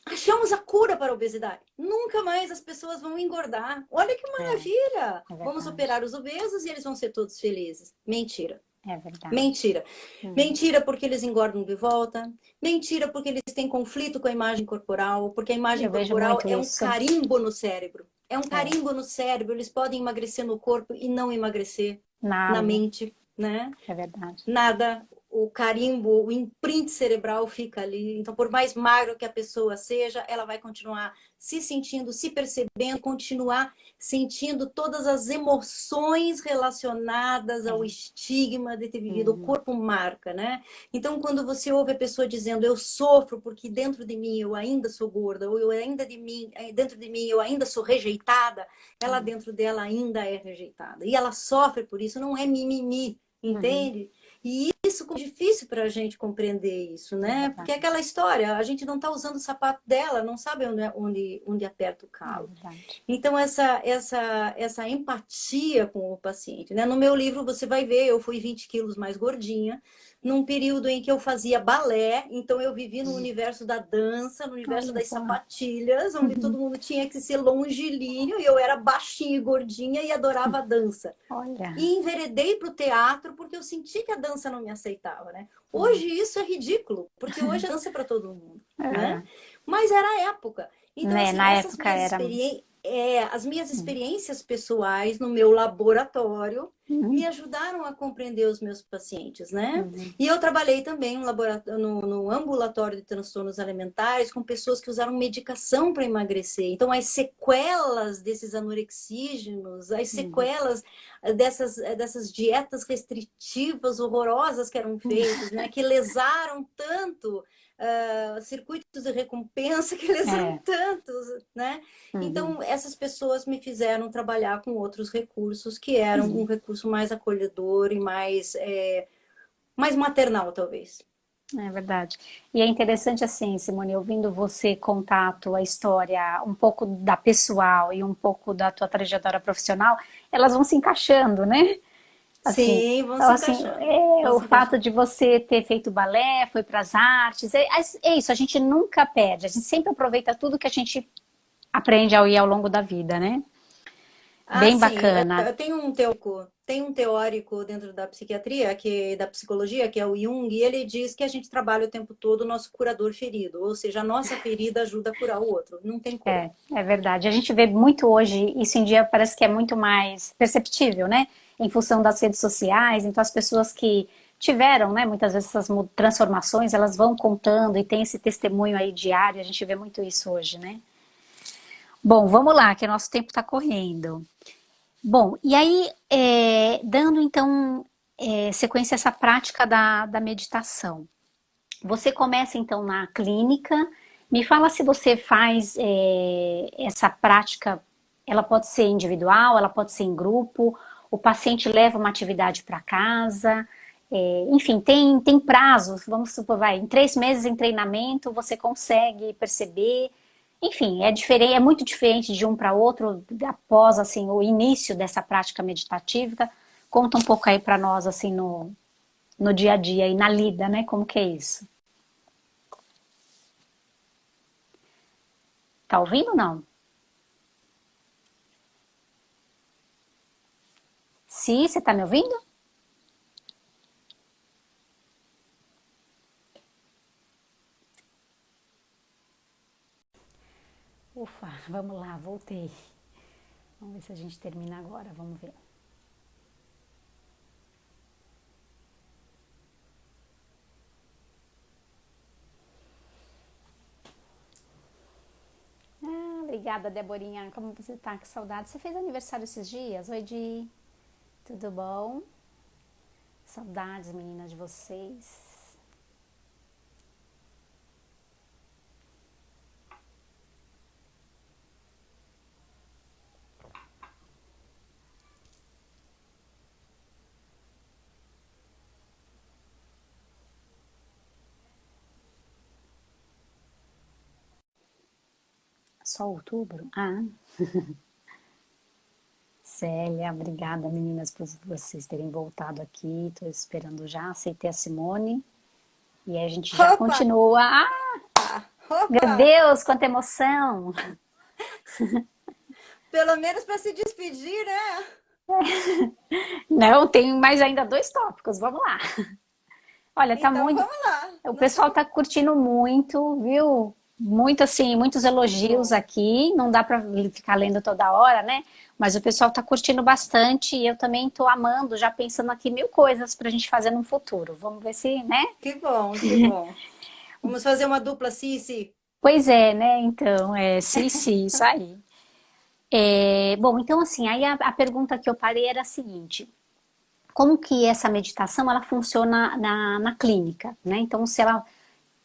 achamos a cura para a obesidade. Nunca mais as pessoas vão engordar. Olha que maravilha! Vamos operar os obesos e eles vão ser todos felizes. Mentira. É verdade. Mentira. Mentira porque eles engordam de volta. Mentira porque eles têm conflito com a imagem corporal. Porque a imagem corporal é um carimbo no cérebro. É um carimbo no cérebro. Eles podem emagrecer no corpo e não emagrecer na mente, né? É verdade. Nada. O carimbo, o imprint cerebral fica ali. Então, por mais magro que a pessoa seja, ela vai continuar se sentindo, se percebendo, continuar sentindo todas as emoções relacionadas ao estigma de ter vivido. O corpo marca, né? Então, quando você ouve a pessoa dizendo eu sofro porque dentro de mim eu ainda sou gorda, ou dentro de mim eu ainda sou rejeitada, ela dentro dela ainda é rejeitada. E ela sofre por isso, não é mimimi, entende? E isso é difícil para a gente compreender isso, né? Porque é aquela história, a gente não está usando o sapato dela, não sabe onde aperta o calo. Então, essa empatia com o paciente, né? No meu livro, você vai ver, eu fui 20 quilos mais gordinha, num período em que eu fazia balé, então eu vivi no universo da dança, no universo das sapatilhas, onde todo mundo tinha que ser longilíneo, e eu era baixinha e gordinha e adorava a dança. E enveredei para o teatro porque eu senti que a dança não me aceitava, né? Hoje isso é ridículo, porque hoje a dança é para todo mundo, né? Mas era a época. Então, assim, na época era... as minhas experiências pessoais no meu laboratório me ajudaram a compreender os meus pacientes, né? E eu trabalhei também no ambulatório de transtornos alimentares com pessoas que usaram medicação para emagrecer. Então, as sequelas desses anorexígenos, as sequelas dessas dietas restritivas horrorosas que eram feitas, né? Que lesaram tanto circuitos de recompensa, que lesaram tantos, né? Então, essas pessoas me fizeram trabalhar com outros recursos que eram um recurso mais acolhedor e mais maternal, talvez. É verdade. E é interessante assim, Simone, ouvindo você contar a tua história, um pouco da pessoal e um pouco da tua trajetória profissional, elas vão se encaixando, né? Assim, Sim, vão então, se assim, encaixando. o fato de você ter feito balé, foi para as artes, é isso, a gente nunca perde, a gente sempre aproveita tudo que a gente aprende ao longo da vida, né? Bem sim, bacana. eu tenho um teórico tem um teórico dentro da psiquiatria, da psicologia, que é o Jung, e ele diz que a gente trabalha o tempo todo o nosso curador ferido, ou seja, a nossa ferida ajuda a curar o outro, não tem como. É verdade. A gente vê muito hoje, isso em dia parece que é muito mais perceptível, né? Em função das redes sociais, então as pessoas que tiveram, né, muitas vezes essas transformações, elas vão contando e tem esse testemunho aí diário, a gente vê muito isso hoje, né? Bom, vamos lá, que o nosso tempo está correndo. Bom, e aí, dando então sequência a essa prática da meditação. Você começa então na clínica. Me fala se você faz essa prática, ela pode ser individual, ela pode ser em grupo, o paciente leva uma atividade para casa, enfim, tem prazos, vamos supor, vai, em 3 meses em treinamento você consegue perceber, enfim, é diferente, é muito diferente de um para outro após assim o início dessa prática meditativa. Conta um pouco aí para nós assim no dia a dia e na lida, né? Como que é isso? Tá ouvindo ou não? Sim, você tá me ouvindo? Ufa, vamos lá, voltei. Vamos ver se a gente termina agora, vamos ver. Ah, obrigada, Deborinha. Como você tá? Que saudade. Você fez aniversário esses dias? Oi, Di. Tudo bom? Saudades, meninas, de vocês. Só outubro? Ah, Célia, obrigada, meninas, por vocês terem voltado aqui. Tô esperando já, aceitei a Simone. E aí a gente já Opa! continua. Ah, meu Opa! Deus, quanta emoção! Pelo menos para se despedir, né? Não, tem mais ainda 2 tópicos, vamos lá. Olha, tá Então muito. vamos lá. O Nós pessoal estamos. tá curtindo muito, viu? Muito assim, muitos Que elogios bom. aqui. Não dá para ficar lendo toda hora, né? Mas o pessoal tá curtindo bastante e eu também tô amando, já pensando aqui mil coisas pra gente fazer no futuro. Vamos ver se, né? Que bom, que bom. Vamos fazer uma dupla Cici. Pois é, né? Então, sim, sim, isso aí. Bom, então assim, aí a pergunta que eu parei era a seguinte: como que essa meditação ela funciona na clínica, né? Então, se ela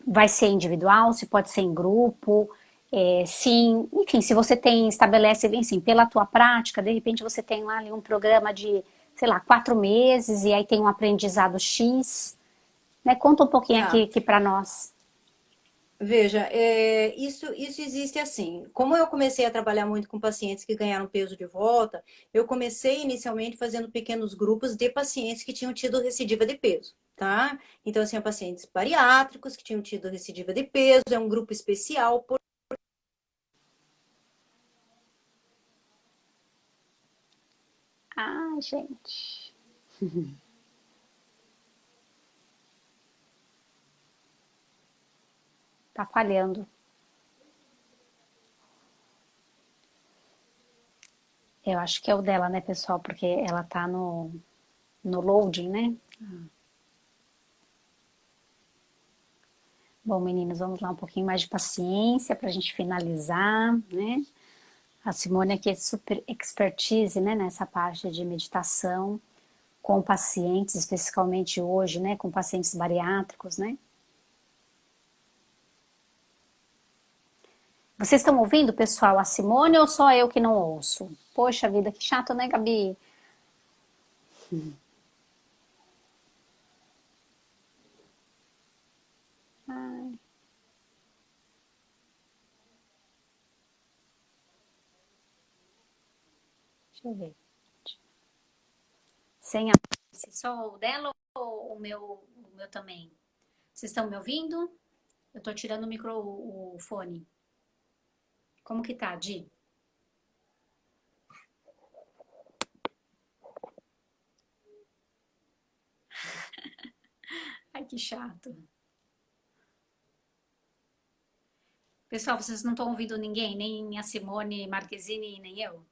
vai ser individual, se pode ser em grupo, sim, enfim, se você estabelece, assim, pela tua prática, de repente você tem lá ali um programa de, sei lá, 4 meses e aí tem um aprendizado X, né? Conta um pouquinho Tá. aqui para nós. Veja, isso existe assim. Como eu comecei a trabalhar muito com pacientes que ganharam peso de volta, eu comecei inicialmente fazendo pequenos grupos de pacientes que tinham tido recidiva de peso, tá? Então, assim, pacientes bariátricos que tinham tido recidiva de peso, é um grupo especial. Ai, gente, tá falhando. Eu acho que é o dela, né, pessoal? Porque ela tá no loading, né? Bom, meninos, vamos lá um pouquinho mais de paciência para a gente finalizar, né? A Simone aqui é super expertise, né, nessa parte de meditação com pacientes, especificamente hoje, né, com pacientes bariátricos, né? Vocês estão ouvindo, pessoal, a Simone ou só eu que não ouço? Poxa vida, que chato, né, Gabi? Ai, deixa eu ver. Sem a... Só o dela ou o meu também? Vocês estão me ouvindo? Eu tô tirando o fone. Como que tá, Di? que chato. Pessoal, vocês não estão ouvindo ninguém? Nem a Simone Marquezine, nem eu?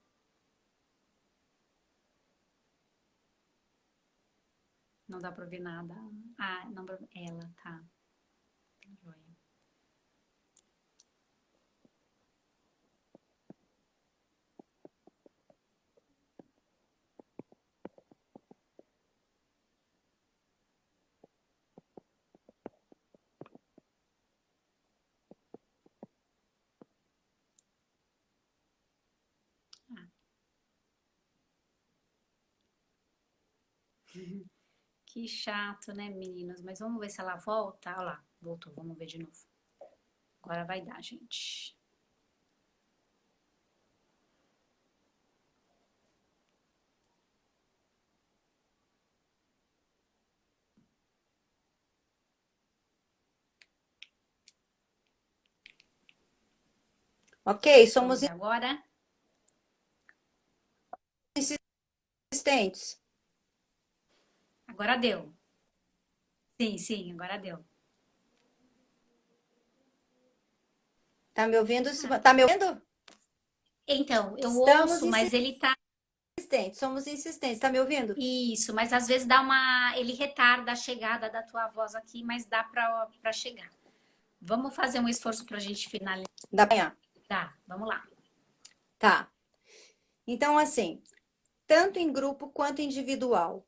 Não dá pra ouvir nada. Ah, não, ela, tá. Joia. Que chato, né, meninas? Mas vamos ver se ela volta. Olha lá, voltou. Vamos ver de novo. Agora vai dar, gente. Ok, somos Vamos ver agora. insistentes. Agora deu. Sim, sim, agora deu. Tá me ouvindo? Tá me ouvindo? Então, eu Estamos ouço, mas ele tá. insistentes, somos insistentes. Tá me ouvindo? Isso, mas às vezes dá uma. Ele retarda a chegada da tua voz aqui, mas dá pra chegar. Vamos fazer um esforço pra gente finalizar. Da manhã. Vamos lá. Tá. Então, assim, tanto em grupo quanto individual,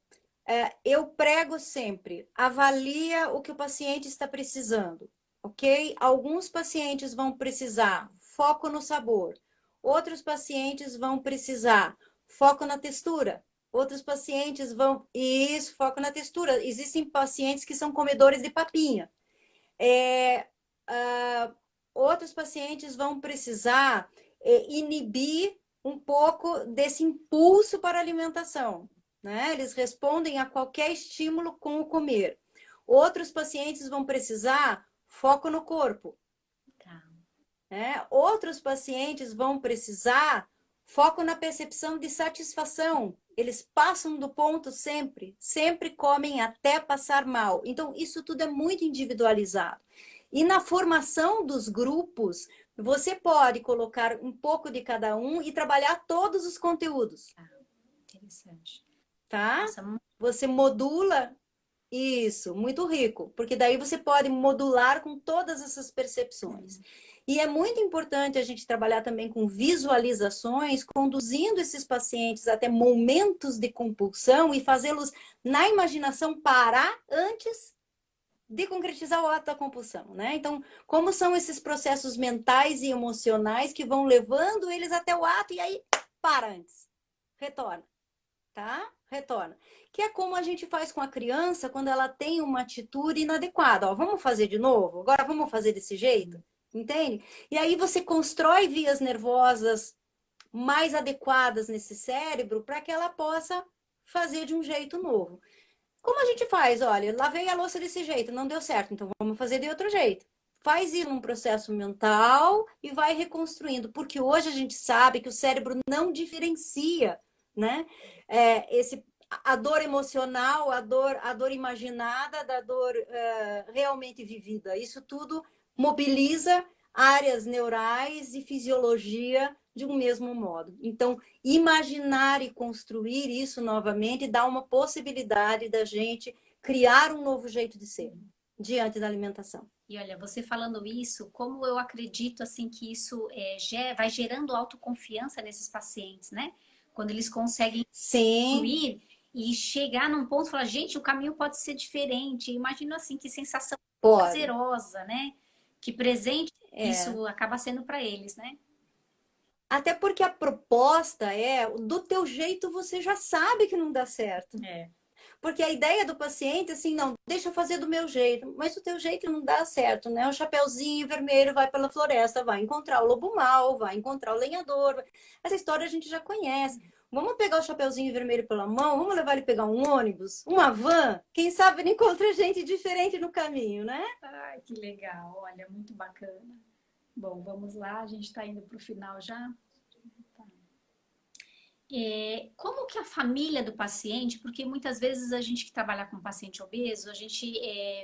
eu prego sempre, avalia o que o paciente está precisando, ok? Alguns pacientes vão precisar foco no sabor, outros pacientes vão precisar foco na textura, outros pacientes vão. Isso, foco na textura. Existem pacientes que são comedores de papinha. É, ah, outros pacientes vão precisar inibir um pouco desse impulso para a alimentação, né? Eles respondem a qualquer estímulo com o comer. Outros pacientes vão precisar foco no corpo, Tá. né? Outros pacientes vão precisar foco na percepção de satisfação. Eles passam do ponto sempre, sempre comem até passar mal. Então, isso tudo é muito individualizado. E na formação dos grupos, você pode colocar um pouco de cada um e trabalhar todos os conteúdos, Interessante. tá? Nossa, Você modula isso, muito rico, porque daí você pode modular com todas essas percepções. E é muito importante a gente trabalhar também com visualizações, conduzindo esses pacientes até momentos de compulsão e fazê-los, na imaginação, parar antes de concretizar o ato da compulsão, né? Então, como são esses processos mentais e emocionais que vão levando eles até o ato e aí para antes, retorna, tá? Retorna. Que é como a gente faz com a criança quando ela tem uma atitude inadequada. Ó, vamos fazer de novo? Agora vamos fazer desse jeito? Entende? E aí você constrói vias nervosas mais adequadas nesse cérebro para que ela possa fazer de um jeito novo. Como a gente faz? Olha, lavei a louça desse jeito, não deu certo, então vamos fazer de outro jeito. Faz isso num processo mental e vai reconstruindo, porque hoje a gente sabe que o cérebro não diferencia, né? A dor emocional, a dor imaginada da dor realmente vivida. Isso tudo mobiliza áreas neurais e fisiologia de um mesmo modo. Então, imaginar e construir isso novamente dá uma possibilidade da gente criar um novo jeito de ser diante da alimentação. e olha, você falando isso, como eu acredito assim que isso vai gerando autoconfiança nesses pacientes, né? Quando eles conseguem Sim, fluir e chegar num ponto e falar, gente, o caminho pode ser diferente. Imagino assim que sensação pode. prazerosa, né? Que presente É. isso acaba sendo para eles, né? Até porque a proposta é, do teu jeito você já sabe que não dá certo. É. Porque a ideia do paciente, assim, não, deixa eu fazer do meu jeito, mas o teu jeito não dá certo, né? O chapeuzinho vermelho vai pela floresta, vai encontrar o lobo mau, vai encontrar o lenhador. Essa história a gente já conhece. Vamos pegar o chapeuzinho vermelho pela mão, vamos levar ele pegar um ônibus, uma van, quem sabe ele encontra gente diferente no caminho, né? Ai, que legal, olha, muito bacana. Bom, vamos lá, a gente está indo para o final já. Tá. Como que a família do paciente, porque muitas vezes a gente que trabalha com paciente obeso, a gente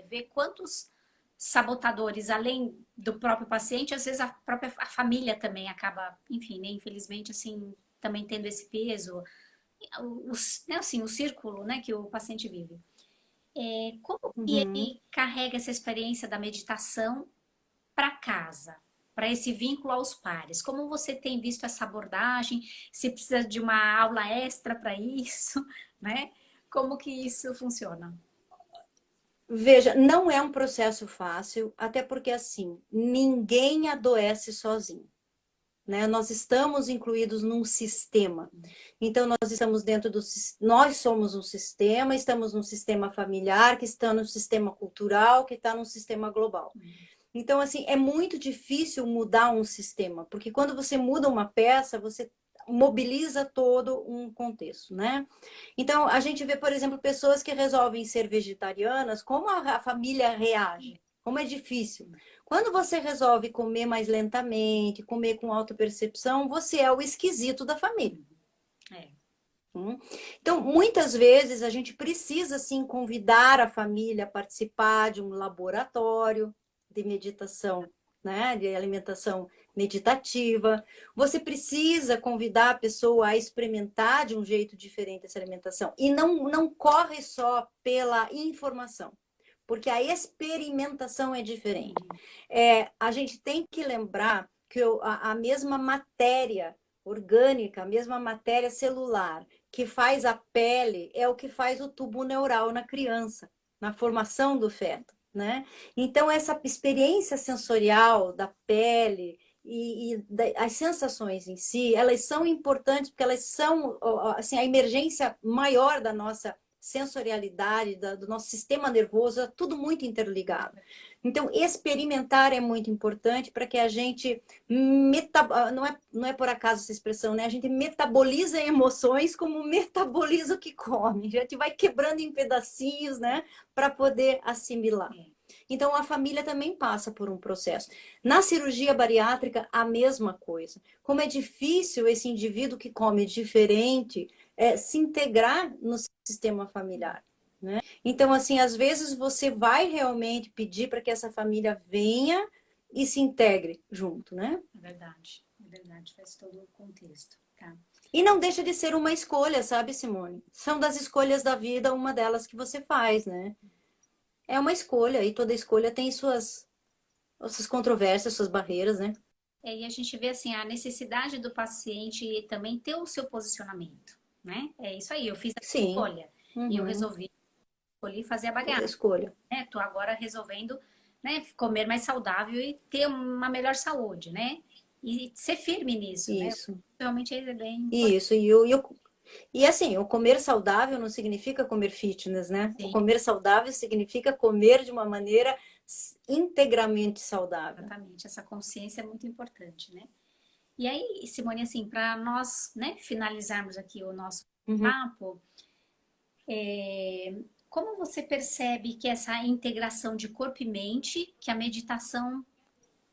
vê quantos sabotadores, além do próprio paciente, às vezes a própria a família também acaba, enfim, né, infelizmente, assim, também tendo esse peso, né, assim, o círculo, né, que o paciente vive. Como que Uhum. ele carrega essa experiência da meditação para casa, para esse vínculo aos pares? Como você tem visto essa abordagem? Se precisa de uma aula extra para isso, né? Como que isso funciona? Veja, não é um processo fácil, até porque assim, ninguém adoece sozinho. Né? Nós estamos incluídos num sistema. Então, nós estamos dentro do... Nós somos um sistema, estamos num sistema familiar, que está no sistema cultural, que está num sistema global. Então, assim, é muito difícil mudar um sistema, porque quando você muda uma peça, você mobiliza todo um contexto, né? Então, a gente vê, por exemplo, pessoas que resolvem ser vegetarianas, como a família reage? Como é difícil. Quando você resolve comer mais lentamente, comer com autopercepção, você é o esquisito da família. É, Então, muitas vezes a gente precisa sim convidar a família a participar de um laboratório de meditação, né, de alimentação meditativa. Você precisa convidar a pessoa a experimentar de um jeito diferente essa alimentação e não corre só pela informação, porque a experimentação é diferente. A gente tem que lembrar que a mesma matéria orgânica, a mesma matéria celular que faz a pele é o que faz o tubo neural na criança, na formação do feto, né? Então, essa experiência sensorial da pele e as sensações em si, elas são importantes porque elas são assim, a emergência maior da nossa sensorialidade, do nosso sistema nervoso, é tudo muito interligado. Então, experimentar é muito importante para que a gente não é por acaso essa expressão, né? A gente metaboliza emoções como metaboliza o que come. A gente vai quebrando em pedacinhos, né? Para poder assimilar. Então, a família também passa por um processo. Na cirurgia bariátrica, a mesma coisa. Como é difícil esse indivíduo que come diferente se integrar no sistema familiar. Né? Então, assim, às vezes você vai realmente pedir para que essa família venha e se integre junto, né? é verdade, faz todo o contexto, tá? E não deixa de ser uma escolha, sabe, Simone? São das escolhas da vida, uma delas que você faz, né? É uma escolha e toda escolha tem suas controvérsias, suas barreiras, né? E a gente vê assim a necessidade do paciente também ter o seu posicionamento, né? É isso aí, eu fiz a Sim. escolha e eu Uhum. escolhi fazer a Fez a bariátrica, escolha. né? Tô agora resolvendo, né, comer mais saudável e ter uma melhor saúde, né? E ser firme nisso, né? Isso. Realmente é bem importante. Isso. E assim, o comer saudável não significa comer fitness, né? O Sim, comer saudável significa comer de uma maneira integralmente saudável. exatamente. Essa consciência é muito importante, né? E aí, Simone, assim, para nós, né, finalizarmos aqui o nosso Uhum. papo, como você percebe que essa integração de corpo e mente, que a meditação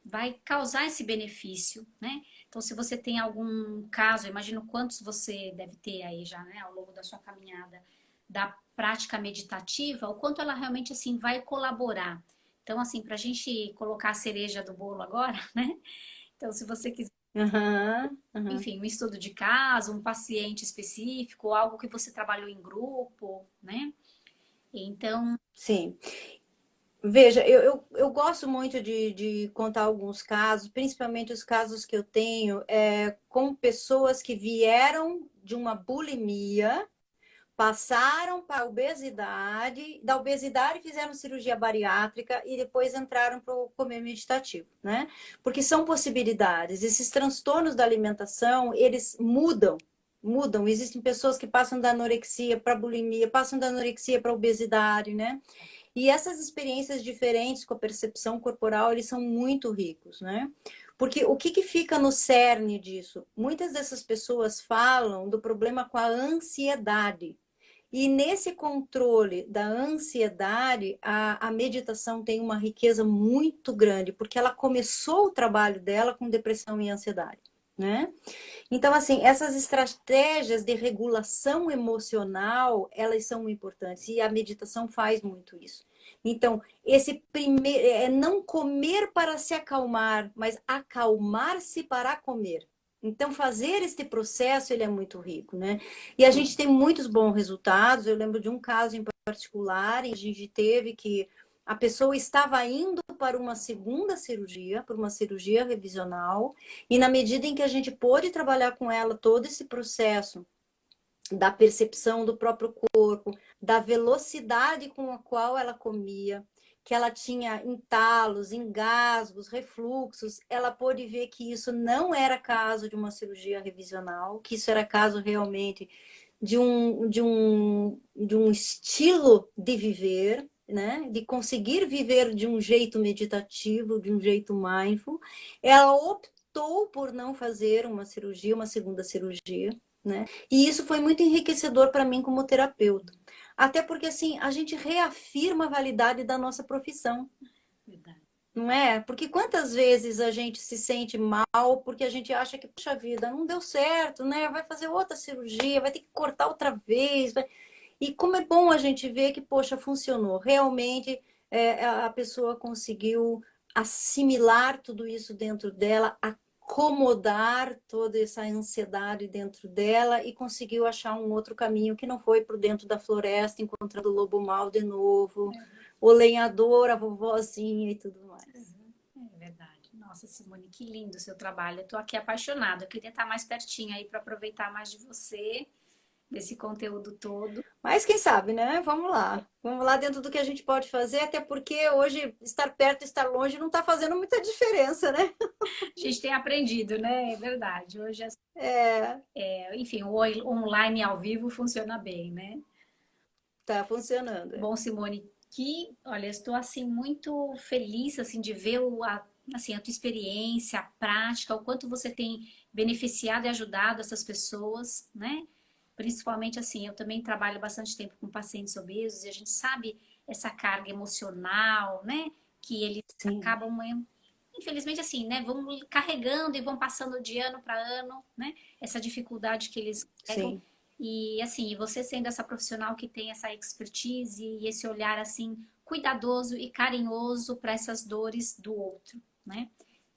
vai causar esse benefício, né? Então, se você tem algum caso, eu imagino quantos você deve ter aí já, né, ao longo da sua caminhada da prática meditativa, o quanto ela realmente assim vai colaborar. Então, assim, para a gente colocar a cereja do bolo agora, né? Então, se você quiser, Uhum. Uhum. enfim, um estudo de caso, um paciente específico, algo que você trabalhou em grupo, né? Então, Sim. Veja, eu gosto muito de contar alguns casos, principalmente os casos que eu tenho com pessoas que vieram de uma bulimia, passaram para a obesidade, da obesidade fizeram cirurgia bariátrica e depois entraram para o comer meditativo, né? Porque são possibilidades. Esses transtornos da alimentação, eles mudam. Existem pessoas que passam da anorexia para bulimia, passam da anorexia para obesidade, né? E essas experiências diferentes com a percepção corporal, eles são muito ricos, né? Porque o que fica no cerne disso? Muitas dessas pessoas falam do problema com a ansiedade. E nesse controle da ansiedade, a meditação tem uma riqueza muito grande, porque ela começou o trabalho dela com depressão e ansiedade. né? Então, assim, essas estratégias de regulação emocional, elas são importantes e a meditação faz muito isso. Então, esse primeiro é não comer para se acalmar, mas acalmar-se para comer. Então, fazer este processo, ele é muito rico, né? E a gente tem muitos bons resultados. Eu lembro de um caso em particular, em que a gente teve que a pessoa estava indo para uma segunda cirurgia, para uma cirurgia revisional, e na medida em que a gente pôde trabalhar com ela todo esse processo da percepção do próprio corpo, da velocidade com a qual ela comia, que ela tinha entalos, engasgos, refluxos, ela pôde ver que isso não era caso de uma cirurgia revisional, que isso era caso realmente de um estilo de viver, né? De conseguir viver de um jeito meditativo, de um jeito mindful. Ela optou por não fazer uma cirurgia, uma segunda cirurgia, né? E isso foi muito enriquecedor para mim como terapeuta. Até porque, assim, a gente reafirma a validade da nossa profissão. Verdade. Não é? Porque quantas vezes a gente se sente mal porque a gente acha que, puxa vida, não deu certo, né? Vai fazer outra cirurgia, vai ter que cortar outra vez. E como é bom a gente ver que, poxa, funcionou. Realmente a pessoa conseguiu assimilar tudo isso dentro dela, acomodar toda essa ansiedade dentro dela e conseguiu achar um outro caminho que não foi por dentro da floresta, encontrando o lobo mau de novo, o lenhador, a vovozinha e tudo mais. É verdade. Nossa, Simone, que lindo o seu trabalho. Eu tô aqui apaixonada. Eu queria estar mais pertinho aí para aproveitar mais de você, desse conteúdo todo. Mas quem sabe, né? Vamos lá. Vamos lá dentro do que a gente pode fazer, até porque hoje estar perto e estar longe não está fazendo muita diferença, né? A gente tem aprendido, né? É verdade. Hoje, É, enfim, o online ao vivo funciona bem, né? tá funcionando. Bom, Simone, olha, estou assim muito feliz assim de ver assim, a tua experiência, a prática, o quanto você tem beneficiado e ajudado essas pessoas, né? Principalmente assim, eu também trabalho bastante tempo com pacientes obesos e a gente sabe essa carga emocional, né? Que eles Sim, acabam, infelizmente assim, né? Vão carregando e vão passando de ano para ano, né? Essa dificuldade que eles carregam. sim. E assim, você sendo essa profissional que tem essa expertise e esse olhar assim cuidadoso e carinhoso para essas dores do outro, né?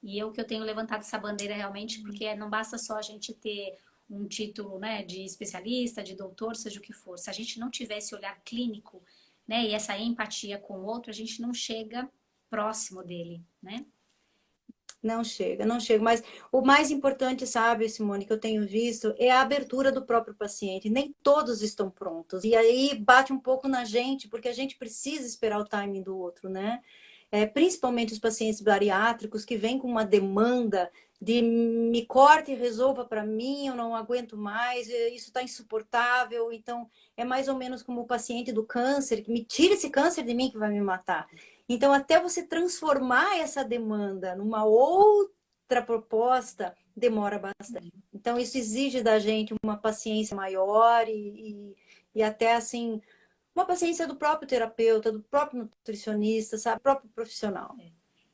E eu que eu tenho levantado essa bandeira realmente, porque não basta só a gente ter um título, né, de especialista, de doutor, seja o que for. Se a gente não tiver esse olhar clínico, né, e essa empatia com o outro, a gente não chega próximo dele, né? Não chega, não chega. Mas o mais importante, sabe, Simone, que eu tenho visto é a abertura do próprio paciente. Nem todos estão prontos. E aí bate um pouco na gente, porque a gente precisa esperar o timing do outro, né? Principalmente os pacientes bariátricos que vêm com uma demanda de me corte e resolva para mim, eu não aguento mais, isso está insuportável. Então, é mais ou menos como o paciente do câncer, que me tira esse câncer de mim que vai me matar. Então, até você transformar essa demanda numa outra proposta, demora bastante. Então, isso exige da gente uma paciência maior e até assim uma paciência do próprio terapeuta, do próprio nutricionista, sabe? Do próprio profissional.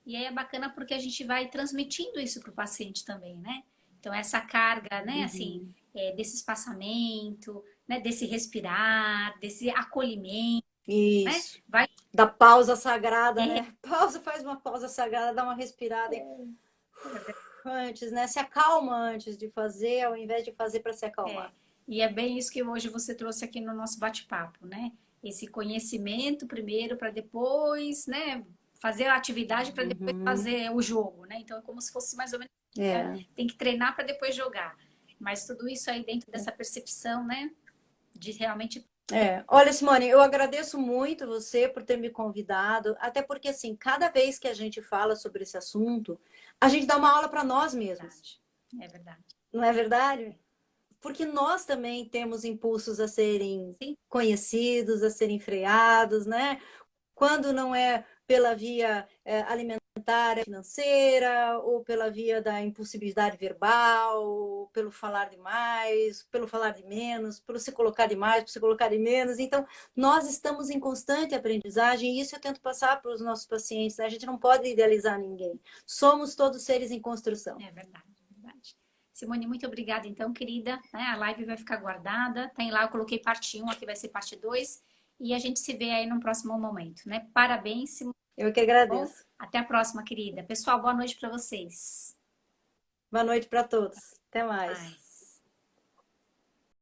E aí é bacana porque a gente vai transmitindo isso para o paciente também, né? Então, essa carga, né, assim, Uhum. desse espaçamento, né, desse respirar, desse acolhimento, né? Isso. Vai. Da pausa sagrada, É, né? Pausa, faz uma pausa sagrada, dá uma respirada é, antes, né? Se acalma antes de fazer, ao invés de fazer para se acalmar. e é bem isso que hoje você trouxe aqui no nosso bate-papo, né? Esse conhecimento primeiro para depois, né, fazer a atividade para depois Uhum. fazer o jogo, né? Então é como se fosse mais ou menos, né? É. Tem que treinar para depois jogar. Mas tudo isso aí dentro dessa percepção, né, de realmente. Olha, Simone, eu agradeço muito você por ter me convidado, até porque, assim, cada vez que a gente fala sobre esse assunto, a gente dá uma aula para nós mesmos, É verdade. não é verdade? Porque nós também temos impulsos a serem Sim, conhecidos, a serem freados, né? Quando não é pela via alimentar, financeira, ou pela via da impulsividade verbal, ou pelo falar demais, pelo falar de menos, pelo se colocar demais, por se colocar de menos. Então, nós estamos em constante aprendizagem e isso eu tento passar para os nossos pacientes, né? A gente não pode idealizar ninguém. Somos todos seres em construção. é verdade, é verdade. Simone, muito obrigada então, querida. Né? A live vai ficar guardada. Tem lá, eu coloquei parte 1, aqui vai ser parte 2. E a gente se vê aí num próximo momento, né? Parabéns, Simone. Eu que Bom, agradeço. até a próxima, querida. Pessoal, boa noite para vocês. Boa noite para todos. Até mais. Paz.